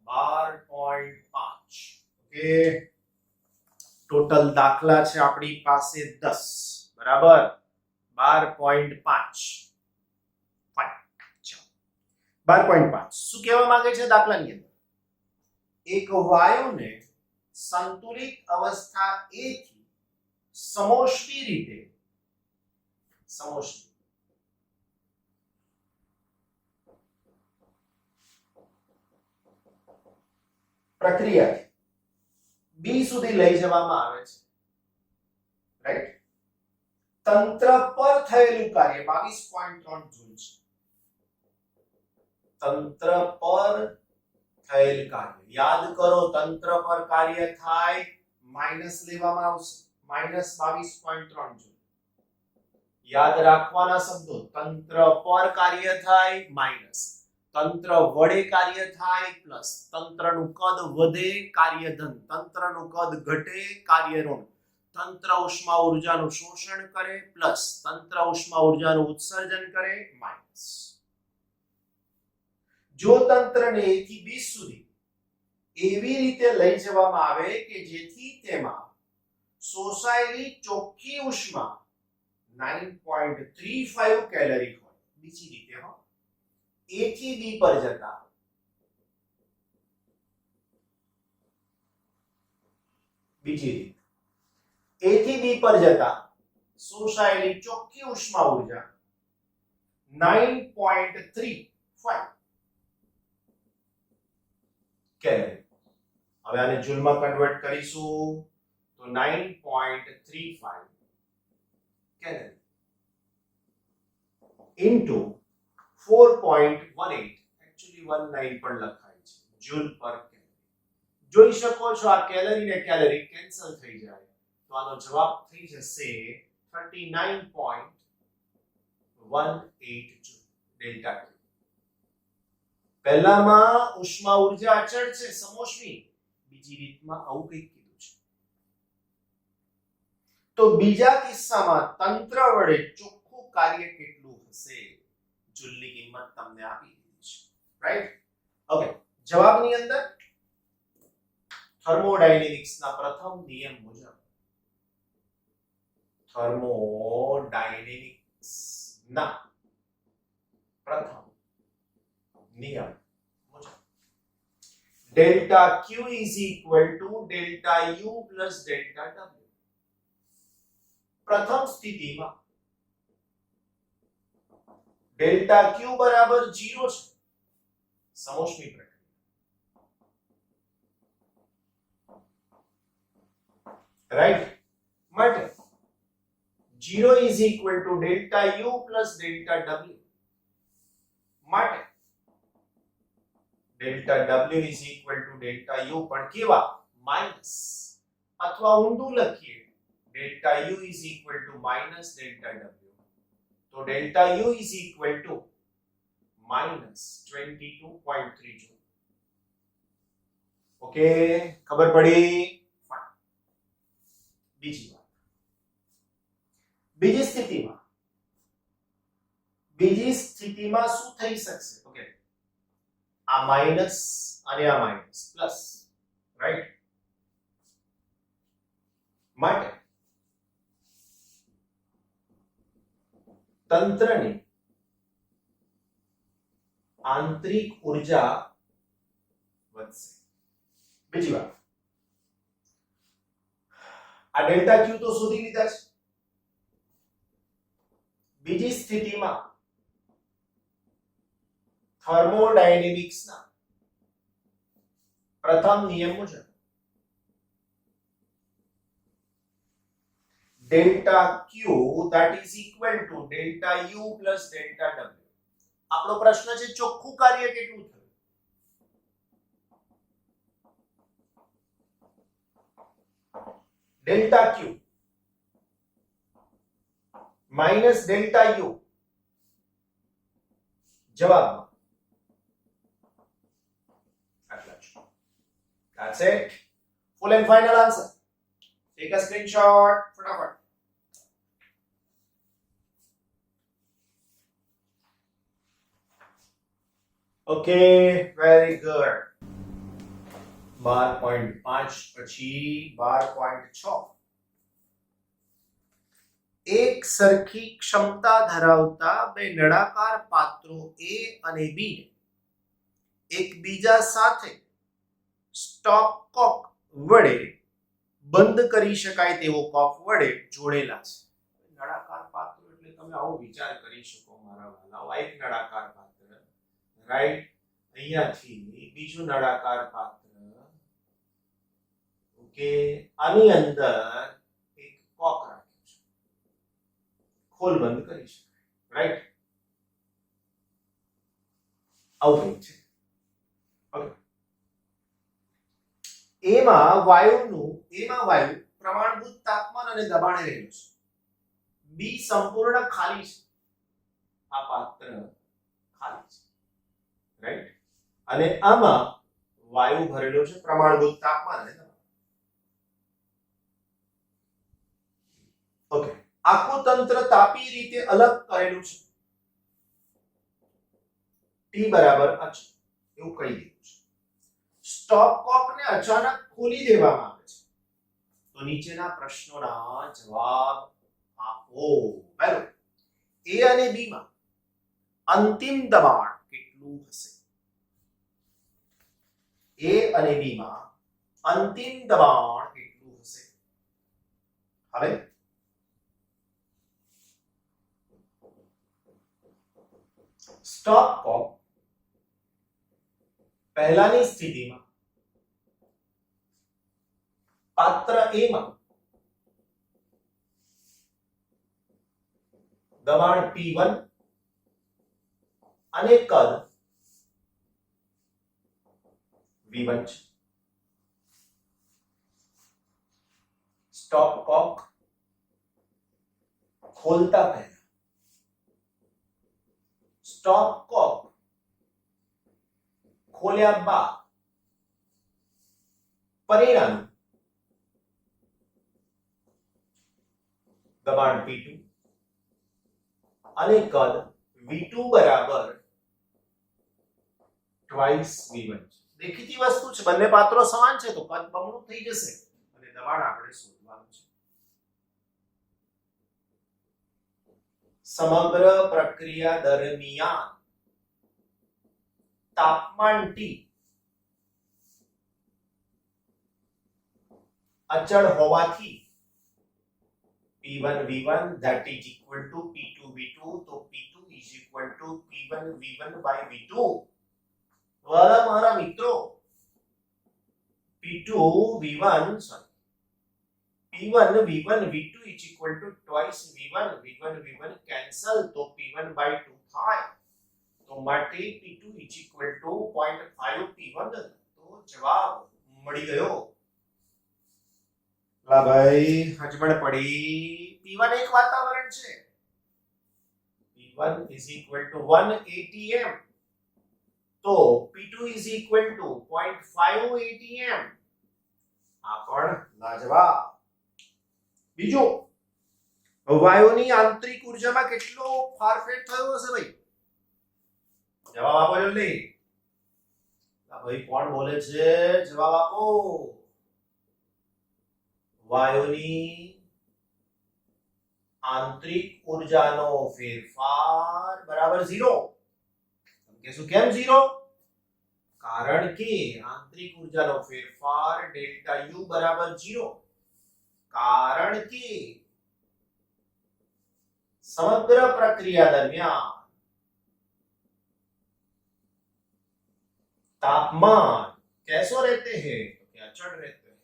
12.5. ઓકે, ટોટલ દાખલા છે આપણી પાસે 10, બરાબર. 12.5 12.5 શું કહેવા માંગે છે દાખલાની અંદર? એક વાયુને સંતુલિત અવસ્થા A થી સમોષ્મી રીતે પ્રક્રિયાથી B સુધી લઈ જવામાં આવે છે, રાઈટ. તંત્ર પર થયેલું કાર્ય 22.3 જૂલ છે. તંત્ર પર થયેલ કાર્ય યાદ કરો, તંત્ર પર કાર્ય થાય માઈનસ લેવામાં આવશે, -22.3 જૂલ. યાદ રાખવાના શબ્દો, તંત્ર પર કાર્ય થાય માઈનસ, તંત્ર વડે કાર્ય થાય પ્લસ, તંત્રનું કદ વધે કાર્ય ધન, તંત્રનું કદ ઘટે કાર્ય ઋણ, તંત્ર ઉષ્મા ઊર્જાનું શોષણ કરે પ્લસ, તંત્ર ઉષ્મા ઊર્જાનું ઉત્સર્જન કરે માઈનસ. જો તંત્રને A થી B સુધી એવી રીતે લઈ જવામાં આવે કે જેથી તેમાં શોષાયેલી ચોખ્ખી ઉષ્મા 9.35 કેલરી હોય, બીજી રીતે A થી B પર જતા બીજી રીતે A થી B પર જતા શોષાયેલી ચોખ્ખી ઉષ્મા ઊર્જા 9.35 કેલરી. હવે આને જૂલમાં કન્વર્ટ કરીશું તો 9.35 કેલરી ઇન્ટુ 4.18, એકચ્યુઅલી 19 પણ લખાય છે, જૂલ પર કેલરી. જોઈ શકો છો આ કેલરી ને કેલરી કેન્સલ થઈ જાય તો આનો જવાબ થઈ જશે 39.18 જૂલ ડેલ્ટા Q. પહેલામાં ઉષ્મા ઊર્જા અચળ છે સમોષ્મી, બીજી રીતમાં આવું કંઈક કીધું છે. તો બીજા કિસ્સામાં તંત્ર વડે ચોખ્ખું કાર્ય કેટલું હશે? જૂલની કિંમત તમને આપી દીધી છે, રાઈટ. ઓકે, જવાબની અંદર થર્મોડાયનેમિક્સના પ્રથમ નિયમ મુજબ, થર્મોડાયનેમિક્સના પ્રથમ નિયમ મુજબ delta Q is equal to delta U plus delta W. प्रथम स्थितिમાં डेल्टा Q बराबर 0 છે, સમોષ્મી પ્રક્રિયા, રાઈટ? માટે 0 is equal to delta U plus delta W. માટે delta W is equal to delta U પણ કેવા? માઈનસ, અથવા ઊંધું લખીએ delta U is equal to minus delta W. તો delta U is equal to minus 22.3 joule. Okay, ખબર પડી? બીજી વાત, બીજી સ્થિતિમાં શું થઈ શકશે? ઓકે, આ માઈનસ અને આ માઈનસ પ્લસ, રાઈટ? માટે તંત્રની આંતરિક ઉર્જા વધશે. બીજી વાત, આ ડેલ્ટા Q તો શોધી લીધા છે. બીજી સ્થિતિમાં થર્મોડાયનેમિક્સના પ્રથમ નિયમ મુજબ delta Q that is equal to delta U plus delta W. આપણો પ્રશ્ન છે ચોખ્ખું કાર્ય કેટલું થયું? delta Q minus delta U. જવાબમાં આટલા જ. That's it. Full and final answer. Take a screenshot. ફટાફટ. Okay, very good. 12.5 પછી 12.6. એક સરખી ક્ષમતા ધરાવતા બે નળાકાર પાત્રો A અને B એકબીજા સાથે સ્ટોપ કોક વડે બંધ કરી શકાય તેવો કોક વડે જોડેલા છે. નળાકાર પાત્રો એટલે તમે આવો વિચાર કરી શકો મારા વાલાઓ, આ એક નળાકાર પાત્ર, રાઈટ? અહીંયાથી બીજું નળાકાર પાત્ર, ઓકે, આની અંદર એક કોક રાખ્યું છે, ખોલ બંધ કરી શકાય, રાઈટ? આવું કંઈક છે. ઓકે, એમાં વાયુ પ્રમાણભૂત તાપમાન અને દબાણે રહેલું છે. બી સંપૂર્ણ ખાલી છે, આ પાત્ર ખાલી છે, રાઈટ? અને આમાં વાયુ ભરેલો છે, પ્રમાણભૂત તાપમાન અને દબાણ. ઓકે, આખું તંત્ર તાપી રીતે અલગ કરેલું છે. ટી બરાબર અચળ એવું કહી દીધું છે. સ્ટોપ કોક ને અચાનક ખોલી દેવામાં આવે છે. તો નીચેના પ્રશ્નોના જવાબ આપો. પહેલો, એ અને બી માં અંતિમ દબાણ કેટલું હશે? એ અને બી માં અંતિમ દબાણ કેટલું હશે? હવે સ્ટોપ કોક પહેલાની સ્થિતિમાં પાત્ર A માં દબાણ P1 અને કદ V1 છે. સ્ટોપ કોક ખોલતા પહેલા સ્ટોપ કોક ખોલ્યા બાદ પરિણામ દબાણ P2 અને કદ V2 બરાબર ટ્વાઇસ V1 છે. દેખીતી વસ્તુ છે, બંને પાત્રો સમાન છે તો કદ બમણું થઈ જશે અને દબાણ આપણે શોધવાનું છે. સમગ્ર પ્રક્રિયા દરમિયાન તાપમાન T અચળ હોવાથી P1 V1 that is equal to P2 V2, તો P2 is equal to P1 V1 by V2. વાલા મારા મિત્રો, P2 V1 sorry P1 V1 V2 is equal to twice V1 V1 V1 cancel, તો P1 by 2 થાય, તો માટે P2 is equal to 0.5 P1, તો જવાબ મળી ગયો. લા ભાઈ હજબડ પડી. P1 એક વાતાવરણ છે, P1 is equal to 1 atm, તો P2 is equal to 0.5 atm. આ પણ લાજવાબ. બીજો, વાયુની આંતરિક ઉર્જામાં કેટલો ફારફેર થયો હશે ભાઈ? જવાબ આપો જલ્દી. ભાઈ કોણ બોલે છે? જવાબ આપો. વાયુની આંતરિક ઉર્જાનો ફેરફાર બરાબર 0. કહેશું કેમ 0? કારણ કે આંતરિક ઉર્જાનો ફેરફાર ડેલ્ટા U બરાબર 0. કારણ કે સમગ્ર પ્રક્રિયા દરમિયાન तापमान कैसो रहते हैं? तो क्या अचल रहते हैं,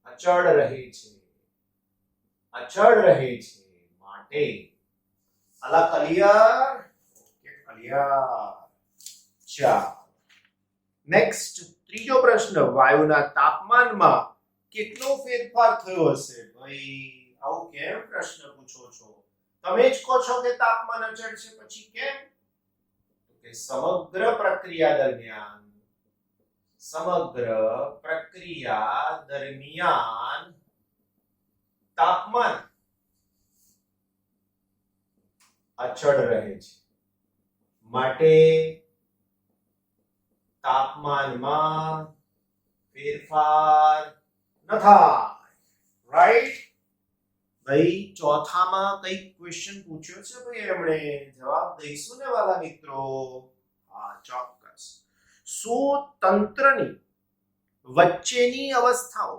अचल रहे छे, अचल रहे छे माटे अला क्लियर. Okay clear. चलो नेक्स्ट ત્રીજો પ્રશ્ન, વાયુના તાપમાનમાં કેટલો ફેરફાર થયો હશે? ભાઈ આવું કેમ પ્રશ્ન પૂછો છો? તમે જ કહો છો કે તાપમાન અચળ છે, પછી કેમ? કે સમગ્ર પ્રક્રિયા દરમિયાન તાપમાન અચળ રહે છે, માટે તાપમાનમાં ફેરફાર ન થાય. રાઈટ ભાઈ? ચોથામાં કઈ ક્વેશ્ચન પૂછ્યો છે ભાઈ એમણે? જવાબ દઈશું ને વાલા મિત્રો? હા ચોક્કસ. શું તંત્રની વચ્ચેની અવસ્થાઓ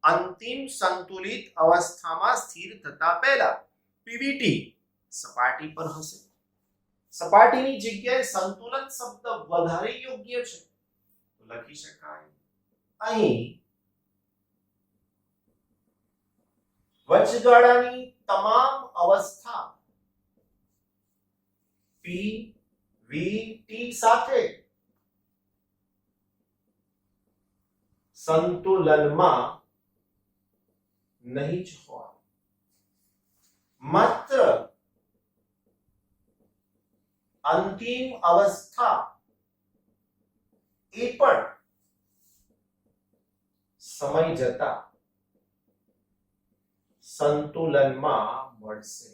અંતિમ સંતુલિત અવસ્થામાં સ્થિર થતા પહેલા પીવીટી સપાટી પર હશે? સપાટીની જગ્યાએ સંતુલન શબ્દ વધારે યોગ્ય છે, તો લખી શકાય અહીં વચગાળાની તમામ અવસ્થા P V T સાથે સંતુલનમાં નહીં જ હોય, માત્ર અંતિમ અવસ્થા એ પણ સમય જતા સંતુલનમાં મળશે.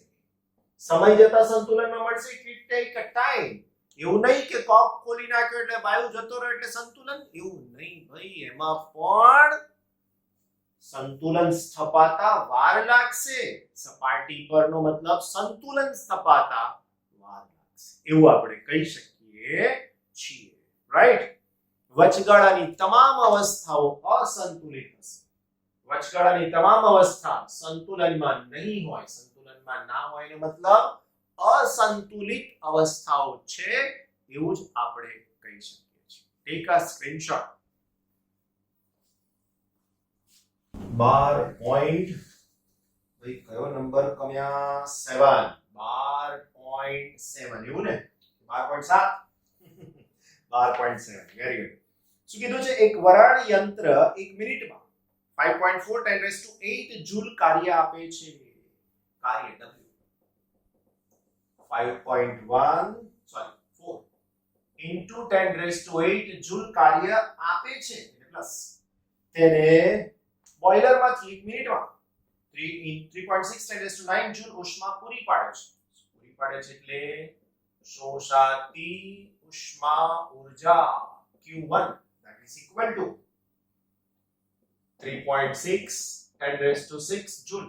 સમય જતા સંતુલનમાં મળશે. It take a time. એવું નહીં કે કોક ખોલી નાખ્યો એટલે વાયુ જતો રહ્યો એટલે સંતુલન, એવું નહીં ભાઈ. એમાં પણ સંતુલન સ્થપાતા વાર લાગશે. સપાટી પરનો મતલબ સંતુલન સ્થપાતા વાર લાગશે, એવું આપણે કહી શકીએ છીએ. રાઈટ? વચગાળાની તમામ અવસ્થાઓ અસંતુલિત હશે. વચગાળાની તમામ અવસ્થા સંતુલનમાં નહીં હોય. સંતુલનમાં ના હોય એનો મતલબ અસંતુલિત અવસ્થાઓ છે, એવું જ આપણે કહી શકીએ છીએ. Tech a screenshot. 12 પોઈન્ટ ભાઈ કયો નંબર કમ્યા? 7. 12.7 એવું ને? 12.7 12.7. Very good. શું કીધું છે? એક વરાળ યંત્ર 1 મિનિટમાં 5.4 10⁸ જૂલ કાર્ય આપે છે. કાર્ય W 5.1 સોરી 4 into 10⁸ જૂલ કાર્ય આપે છે, એટલે પ્લસ. તેને બોઇલરમાંથી 1 મિનિટમાં 3.6 10⁹ જૂલ ઉષ્મા પૂરી પાડે છે. પૂરી પાડે છે એટલે શોષાતી ઉષ્મા ઊર્જા Q1 that is equal to 3.6 10⁶ joule.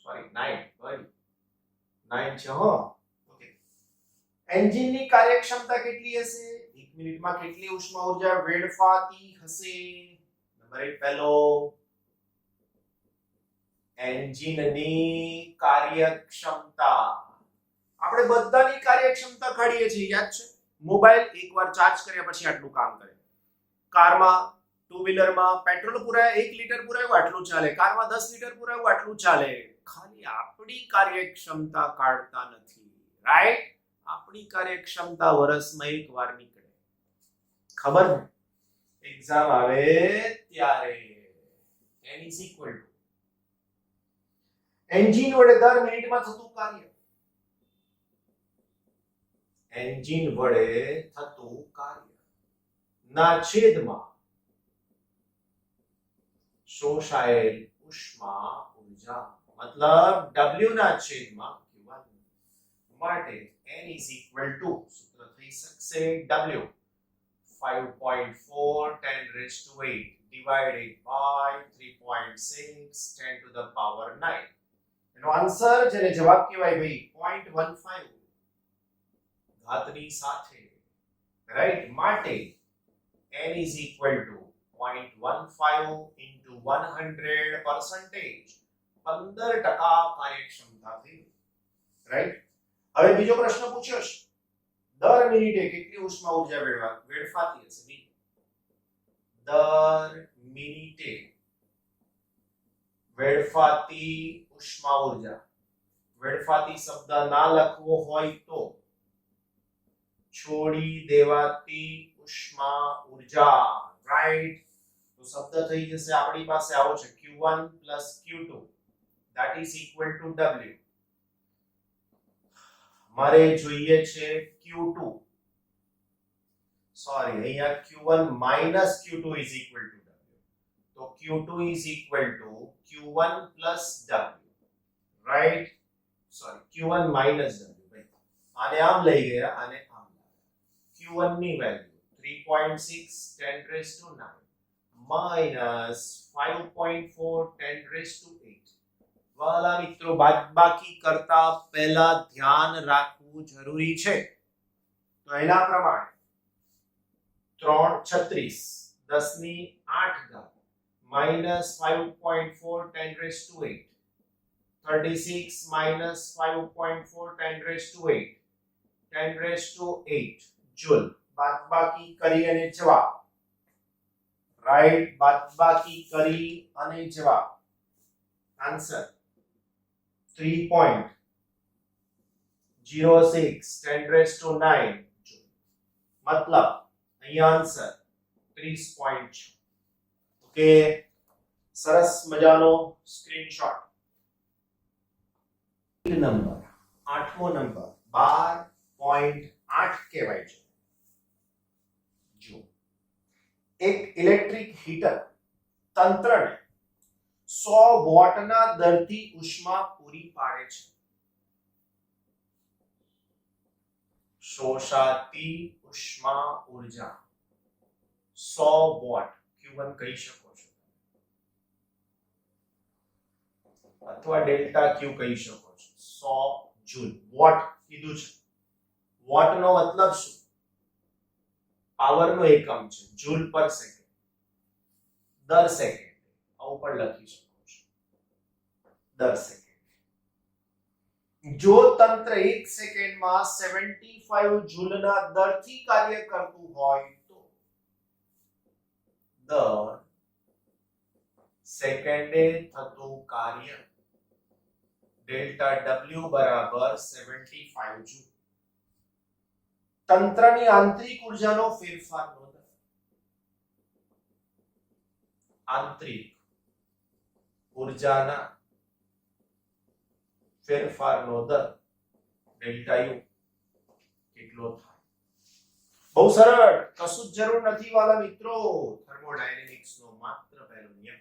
Sorry 9 છે હો. ઓકે. એન્જિનની કાર્યક્ષમતા કેટલી હશે? 1 મિનિટમાં કેટલી ઉષ્મા ઊર્જા વેડફાતી હશે? નંબર 1 પહેલો એન્જિનની કાર્યક્ષમતા આપણે બધાની કાર્યક્ષમતા કાઢીએ છીએ, યાદ છે? મોબાઈલ એકવાર ચાર્જ કર્યા પછી આટલું કામ કરે, કારમાં ટુ વ્હીલરમાં પેટ્રોલ પુરાય 1 લીટર પુરાયું આટલું ચાલે, કારમાં 10 લીટર પુરાયું આટલું ચાલે. ખાલી આપણી કાર્યક્ષમતા કાઢતા નથી, રાઈટ? આપણી કાર્યક્ષમતા વર્ષમાં એકવાર નીકળે, ખબર ને? એક્ઝામ આવે ત્યારે n is equal to engine વડે દર મિનિટમાં થતું કાર્ય, એન્જિન વડે થતું કાર્ય ના છેદમાં શોષાયેલ ઉષ્મા ઊર્જા, મતલબ W ના છેદમાં Q1 માટે n is equal to સૂત્ર થઈ શકશે W 5.4 10 raised to 8 divided by 3.6 10 to the power 9. એનો આન્સર જેને જવાબ કહેવાય ભાઈ 0.15 ઘાતની સાથે, રાઈટ? માટે n is equal to 0.15 into 100 percentage, 15% કાર્યક્ષમતા થઈ, રાઈટ? હવે બીજો પ્રશ્ન પૂછ્યો છે, દર મિનિટે કેટલી ઉષ્મા ઊર્જા વેડફાતી હશે? દર મિનિટે વેડફાતી ઉષ્મા ઊર્જા, વેડફાતી શબ્દ ના લખવો હોય તો છોડી દેવાતી ઉષ્મા ઊર્જા, રાઈટ? તો શબ્દ થઈ જશે આપણી પાસે આવો છે Q1 Q2 that is equal to W. મારે જોઈએ છે Q2, સોરી અહીંયા Q1 Q2 is equal to W. તો Q2 is equal to Q1 plus W, right? Sorry, Q1 minus W. ભાઈ આને આમ લઈ ગયા, આને આમ લાવ્યા. Q1 ની value 3.6 10 raised to 9 minus 5.4 10 raised to 8. વાલા મિત્રો, બાદબાકી કરતા પહેલા ધ્યાન રાખવું જરૂરી છે. તો એના પ્રમાણે 36 10 ની 8 ઘાત minus 5.4 10 raised to 8, 36 minus 5.4 10 raised to 8, 10 raised to 8 joule. બાદબાકી કરી અને જવાબ, રાઈટ? બાદબાકી કરી અને જવાબ, આન્સર 3.06 10 raised to 9 joule. મતલબ અહીંયા આન્સર 30.6. ઓકે, સરસ મજાનો સ્ક્રીનશોટ. નંબર 8મો નંબર 12.8 કહેવાય છે. જો એક ઇલેક્ટ્રિક હીટર તંત્રને 100 વોટના દરથી ઉષ્મા પૂરી પાડે છે. શોષાતી ઉષ્મા ઊર્જા 100 વોટ Q1 કહી શકો છો, અથવા ડેલ્ટા Q કહી શકો છો. 100 જૂલ. વોટ કીધું છે, વોટ નો મતલબ શું? પાવર નો એકમ છે, જૂલ પર સેકન્ડ, દર સેકન્ડ. આવું પણ લખી શકો છો, દર સેકન્ડ. જો તંત્ર 1 સેકન્ડમાં 75 જૂલના દરથી કાર્ય કરતું હોય તો દર સેકન્ડે થતું કાર્ય ડેલ્ટા W બરાબર 75 જૂલ. તંત્રની આંતરિક ઉર્જાનો ફેરફારનો દર, આંતરિક ઉર્જાના ફેરફારનો દર ડેલ્ટા U કેટલો થાય? બહુ સરળ, કશું જ જરૂર નથી વાલા મિત્રો. થર્મોડાયનેમિક્સ નો માત્ર પહેલો નિયમ.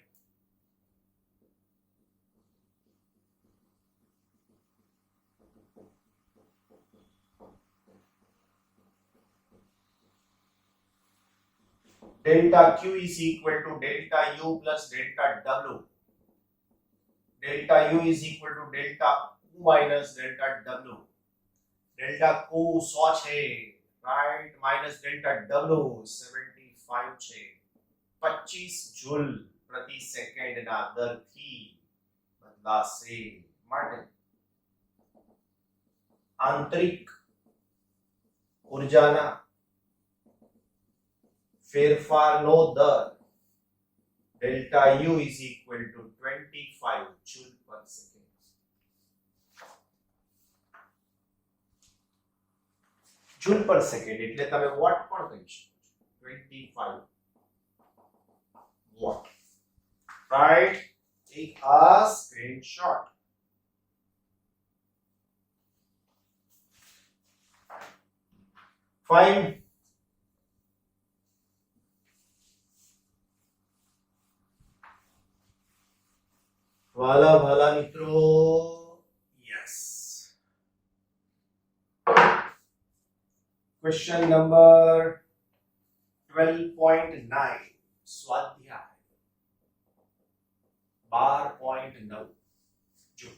delta Q is equal to delta U plus delta W. Delta U is equal to delta Q minus delta W. Delta Q 100 છે, right? Minus delta W 75 છે. 25 જૂલ પ્રતિ સેકન્ડ ના દરથી બદલાશે. માટે આંતરિક ઉર્જાના ફેરફારનો દર delta U is equal to 25 joule per second. Joule per second એટલે તમે વોટ પણ કહી શકો. 25 watt. Right? Take a screenshot. Fine. વાલા મિત્રો, yes. Question number 12.9 સ્વાધ્યાય 12.9. જો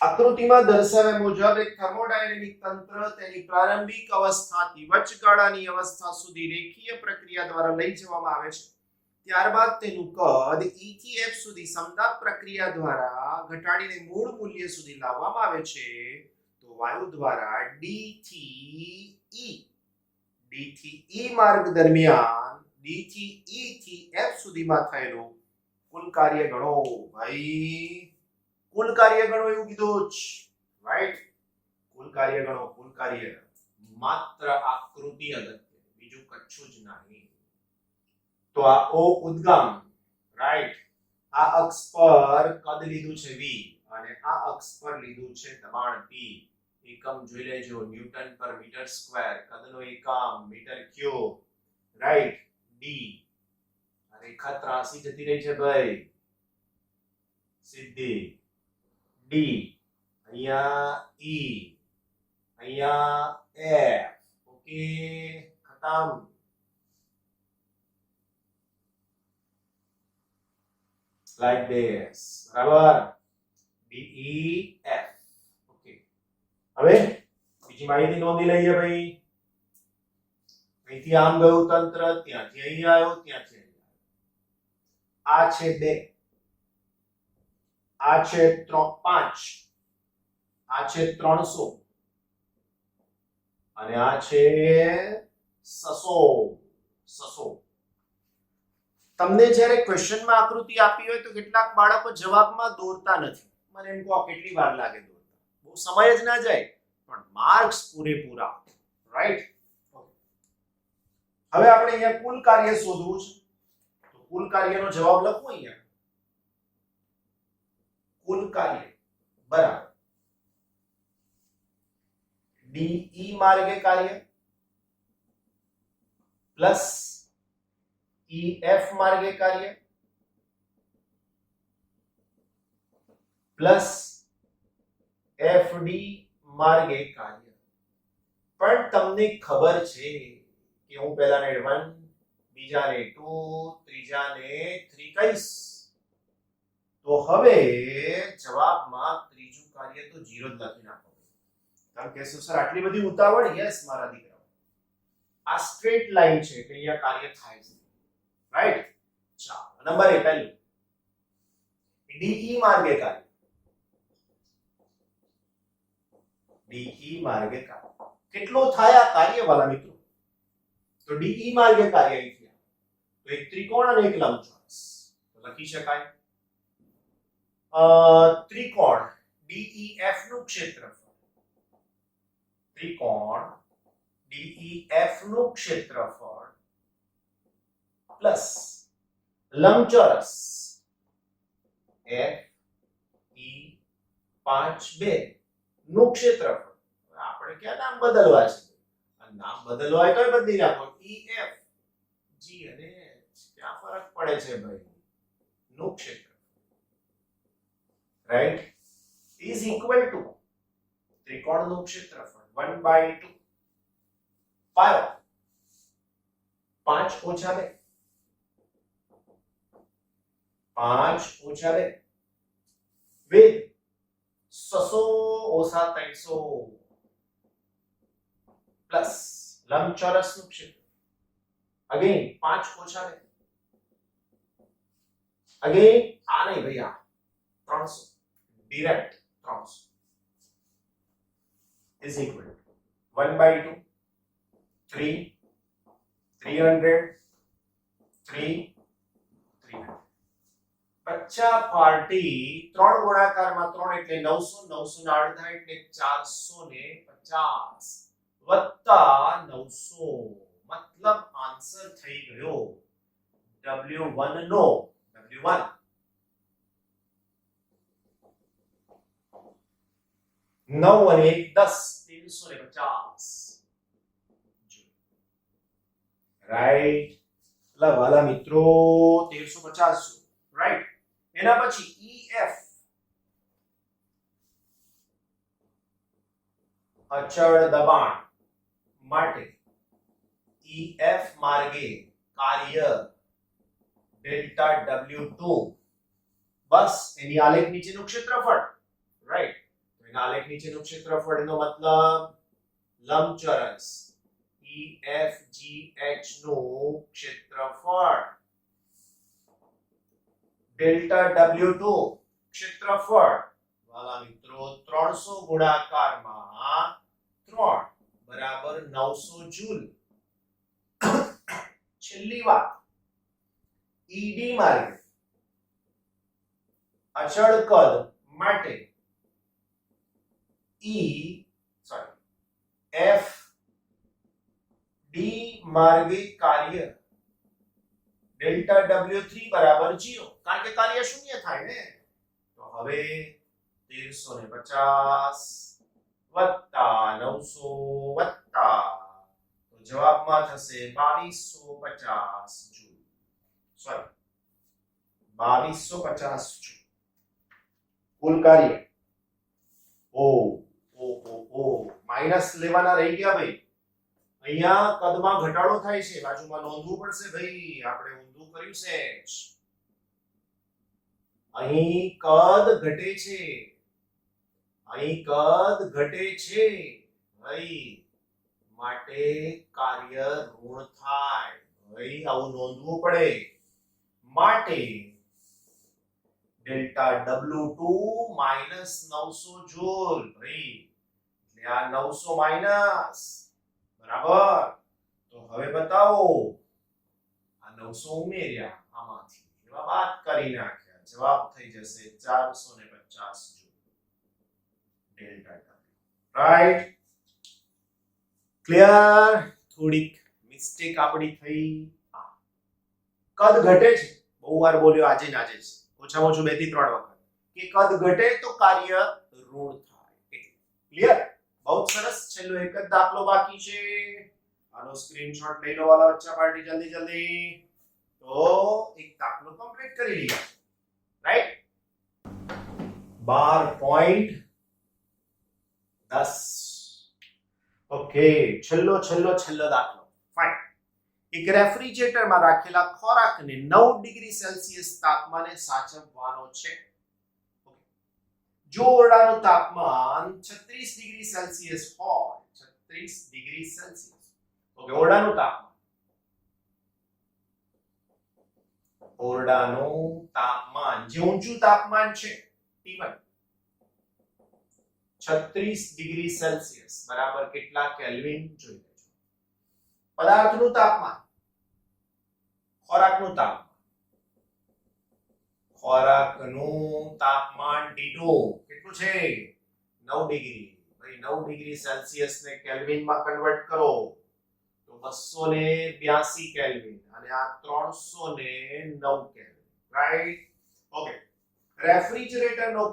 આકૃતિમાં દર્શાવ્યા મુજબ એક થર્મોડાયનેમિક તંત્ર તેની પ્રારંભિક અવસ્થાથી વચગાળાની અવસ્થા સુધી રેખીય પ્રક્રિયા દ્વારા લઈ જવામાં આવે છે. ત્યારબાદ તેનું કદ E થી F સુધી સમતાપ પ્રક્રિયા દ્વારા ઘટાડીને મૂળ મૂલ્ય સુધી લાવવામાં આવે છે. તો વાયુ દ્વારા D થી E માર્ગ દરમિયાન D થી E થી F સુધીમાં થયેલું કુલ કાર્ય ગણો. ભાઈ કુલ કાર્ય ગણો એવું કીધું જ. રાઈટ? કુલ કાર્ય ગણો. કુલ કાર્ય માત્ર આકૃતિ અગત્ય, બીજું કચ્છું જ નહીં. તો આ O ઉદ્ગમ, રાઈટ? આ અક્ષ પર કદ લીધું છે V અને આ અક્ષ પર લીધું છે દબાણ P. એકમ જોઈ લેજો, ન્યૂટન પર મીટર સ્ક્વેર. કદનો એકમ મીટર ક્યુબ. રાઈટ? D. રેખા ત્રાસી જતી રહી છે ભાઈ, સીધી. D અહીંયા E અહીંયા F. ઓકે, ખતમ. like this. બરાબર? D E F. ઓકે, હવે બીજી માહિતી નોંધી લઈએ ભાઈ. અહીંથી આમ ગયું તંત્ર, ત્યાંથી અહીં આવ્યો, ત્યાંથી અહીં આવ્યો. આ છે 2, આ છે 5, આ છે 300 અને આ છે 600. તમને જ્યારે ક્વેશ્ચનમાં આકૃતિ આપી હોય તો કેટલાક બાળકો જવાબમાં દોરતા નથી. મને એમ કહો કેટલી વાર લાગે દોરતા? બહુ સમય જ ના જાય, પણ માર્ક્સ પૂરેપૂરા. રાઈટ? હવે આપણે અહીંયા કુલ કાર્ય શોધવું છે. તો કુલ કાર્યનો જવાબ લખો અહીંયા. કુલ કાર્ય બરાબર DE માર્ગે કાર્ય પ્લસ EF માર્ગે કાર્ય પ્લસ FD માર્ગે કાર્ય. પણ તમને ખબર છે કે હું પહેલાને 1, બીજાને 2, ત્રીજાને 3 કહીશ. તો હવે જવાબમાં ત્રીજું કાર્ય તો 0 જ લખી નાખો. તમે કહેશો સર આટલી બધી ઉતાવળ? યસ મારા દીકરાઓ, આ સ્ટ્રેટ લાઈન છે એટલે અહીંયા કાર્ય થાય છે. રાઈટ? ચાલો, નંબર 1 પહેલું DE માર્ગે કાર્ય. DE માર્ગે કાર્ય કેટલો થાય આ કાર્ય વાલા મિત્રો? તો DE માર્ગે કાર્ય અહીંથી તો એક ત્રિકોણ અને એક લંબચોરસ. તો લખી શકાય ત્રિકોણ DEF નું ક્ષેત્રફળ. ત્રિકોણ DEF નું ક્ષેત્રફળ પ્લસ લંબચોરસ FE5 નું ક્ષેત્રફળ. આપણે ક્યાં નામ બદલવા છે? નામ બદલવા હોય તો બદલી નાખો. EF G અને H ક્યાં ફરક પડે છે ભાઈ? નું ક્ષેત્રફળ. રાઈટ? ઇઝ ઇક્વલ ટુ ત્રિકોણનું ક્ષેત્રફળ 1/2 પાયો 5 ઓછા 2 વેદ 600 ઓછા 300 પ્લસ લંબચોરસનું ક્ષેત્ર અગેન 5 ઓછા 2 અગેન આ નહીં ભૈયા 300 ડિરેક્ટ 300 is equal to 1/2 3 300 3 300 બચ્ચા પાર્ટી 3 ગુણાકારમાં 3 એટલે 900 900 ના અડધા એટલે 450 વત્તા 900 મતલબ આન્સર થઈ ગયો W1 નો W1 9 અને 1 10 1350 રાઈટ એટલે વાલા મિત્રો 1350 રાઈટ એના પછી EF અચળ દબાણ માટે EF માર્ગે કાર્ય ડેલ્ટા W2 બસ એની આલેખ નીચેનું ક્ષેત્રફળ રાઈટ તો એના આલેખ નીચેનું ક્ષેત્રફળનો મતલબ લંબચોરસ EFGH નું ક્ષેત્રફળ ડેલ્ટા W2 ક્ષેત્રફળ વાલા મિત્રો 300 ગુણાકારમાં 3 બરાબર 900 જૂલ છેલ્લી વાત ED માર્ગે અચળ કદ માટે F D માર્ગે કાર્ય ડેલ્ટા W3 બરાબર 0 કારણ કે કાર્ય શૂન્ય થાય ને તો હવે 1350 વત્તા 900 વત્તા તો જવાબમાં થશે 2250 જૂલ સોરી 2250 જૂલ કુલ કાર્ય ઓ માઈનસ લેવાના રહી ગયા ભાઈ અહીંયા કદમાં ઘટાડો થાય છે બાજુમાં નોંધવું પડશે ભાઈ આપણે ઊંધું કર્યું છે અહીં કદ ઘટે છે ભાઈ માટે કાર્ય ઋણ થાય ભાઈ આવું નોંધવું પડે માટે ડેલ્ટા W2 માઈનસ 900 જૂલ ભાઈ એટલે આ 900 માઈનસ બરાબર તો હવે બતાવો આ 900 ઉમેર્યા આમાંથી એવા બાદ કરી નાખ્યા જવાબ થઈ જશે 450 joule delta W right clear થોડીક મિસ્ટેક આપણી થઈ કદ ઘટે છે બહુ વાર બોલ્યો આજે ને આજે જ ઓછામાં ઓછું 2 થી 3 વખત કે કદ ઘટે તો કાર્ય ઋણ થાય ક્લિયર બહુ સરસ છેલ્લો એક જ દાખલો બાકી છે આનો સ્ક્રીનશોટ લઈ લો વાલા બચ્ચા પાર્ટી જલ્દી તો એક દાખલો કમ્પ્લીટ કરી લઈએ રાઈટ 12.10 ઓકે છેલ્લો દાખલો ફાઇન એક રેફ્રિજરેટરમાં રાખેલા ખોરાકને 9 ડિગ્રી સેલ્સિયસ તાપમાને સાચવવાનો છે જો ઓરડાનું તાપમાન 36 ડિગ્રી સેલ્સિયસ હોય 36 ડિગ્રી સેલ્સિયસ ઓકે ઓરડાનું તાપમાન જે ઊંચું તાપમાન છે T1 36 ડિગ્રી સેલ્સિયસ બરાબર કેટલા કેલ્વિન જોઈ લેજો પદાર્થનું તાપમાન ખોરાકનું તાપમાન T2 કેટલું છે 9 ડિગ્રી ભાઈ 9 ડિગ્રી સેલ્સિયસ ને કેલ્વિન માં કન્વર્ટ કરો તો 282 કેલ્વિન અને આ 309 કેલ્વિન રાઈટ ઓકે રેફ્રિજરેટર નો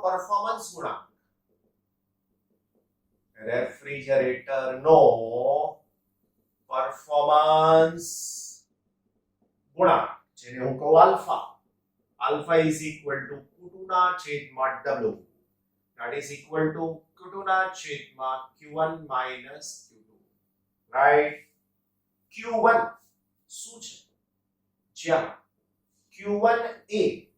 પરફોર્મન્સ ગુણાંક જેને હું કહું alpha is equal to Q2 ના છેદમાં W that is equal to Q2 ના છેદમાં Q1 minus Q2 right Q1 શું છે જ્યાં Q1 એ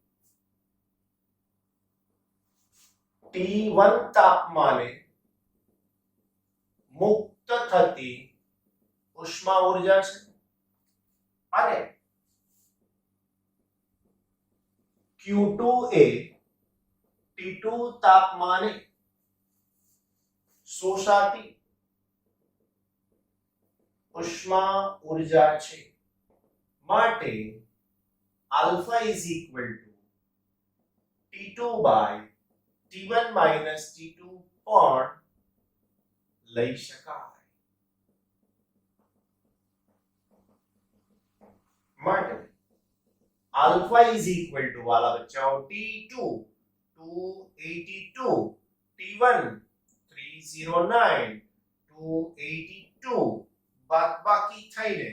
T1 તાપમાને મુક્ત થતી ઉષ્મા ઊર્જા છે અને Q2 એ T2 તાપમાને શોષાતી ઉષ્મા ઊર્જા છે માટે alpha is equal to T2 by T1 minus T2 પણ લઈ શકાય. માટે alpha is equal to वाला बच्चाओ T2 282 T1 309 282 બાદબાકી થઈને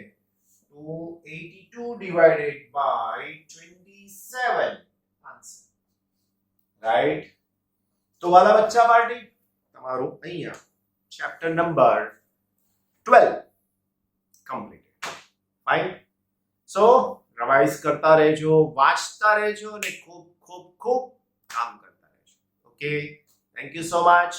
282 divided by 27 આન્સર રાઈટ. તો વાલા બચ્ચા પાર્ટી તમારું અહીંયા ચેપ્ટર નંબર 12 કમ્પ્લીટેડ. ફાઇન. સો રિવાઇઝ કરતા રહેજો, વાંચતા રહેજો અને ખૂબ ખૂબ ખૂબ કામ કરતા રહેજો. Okay, thank you so much.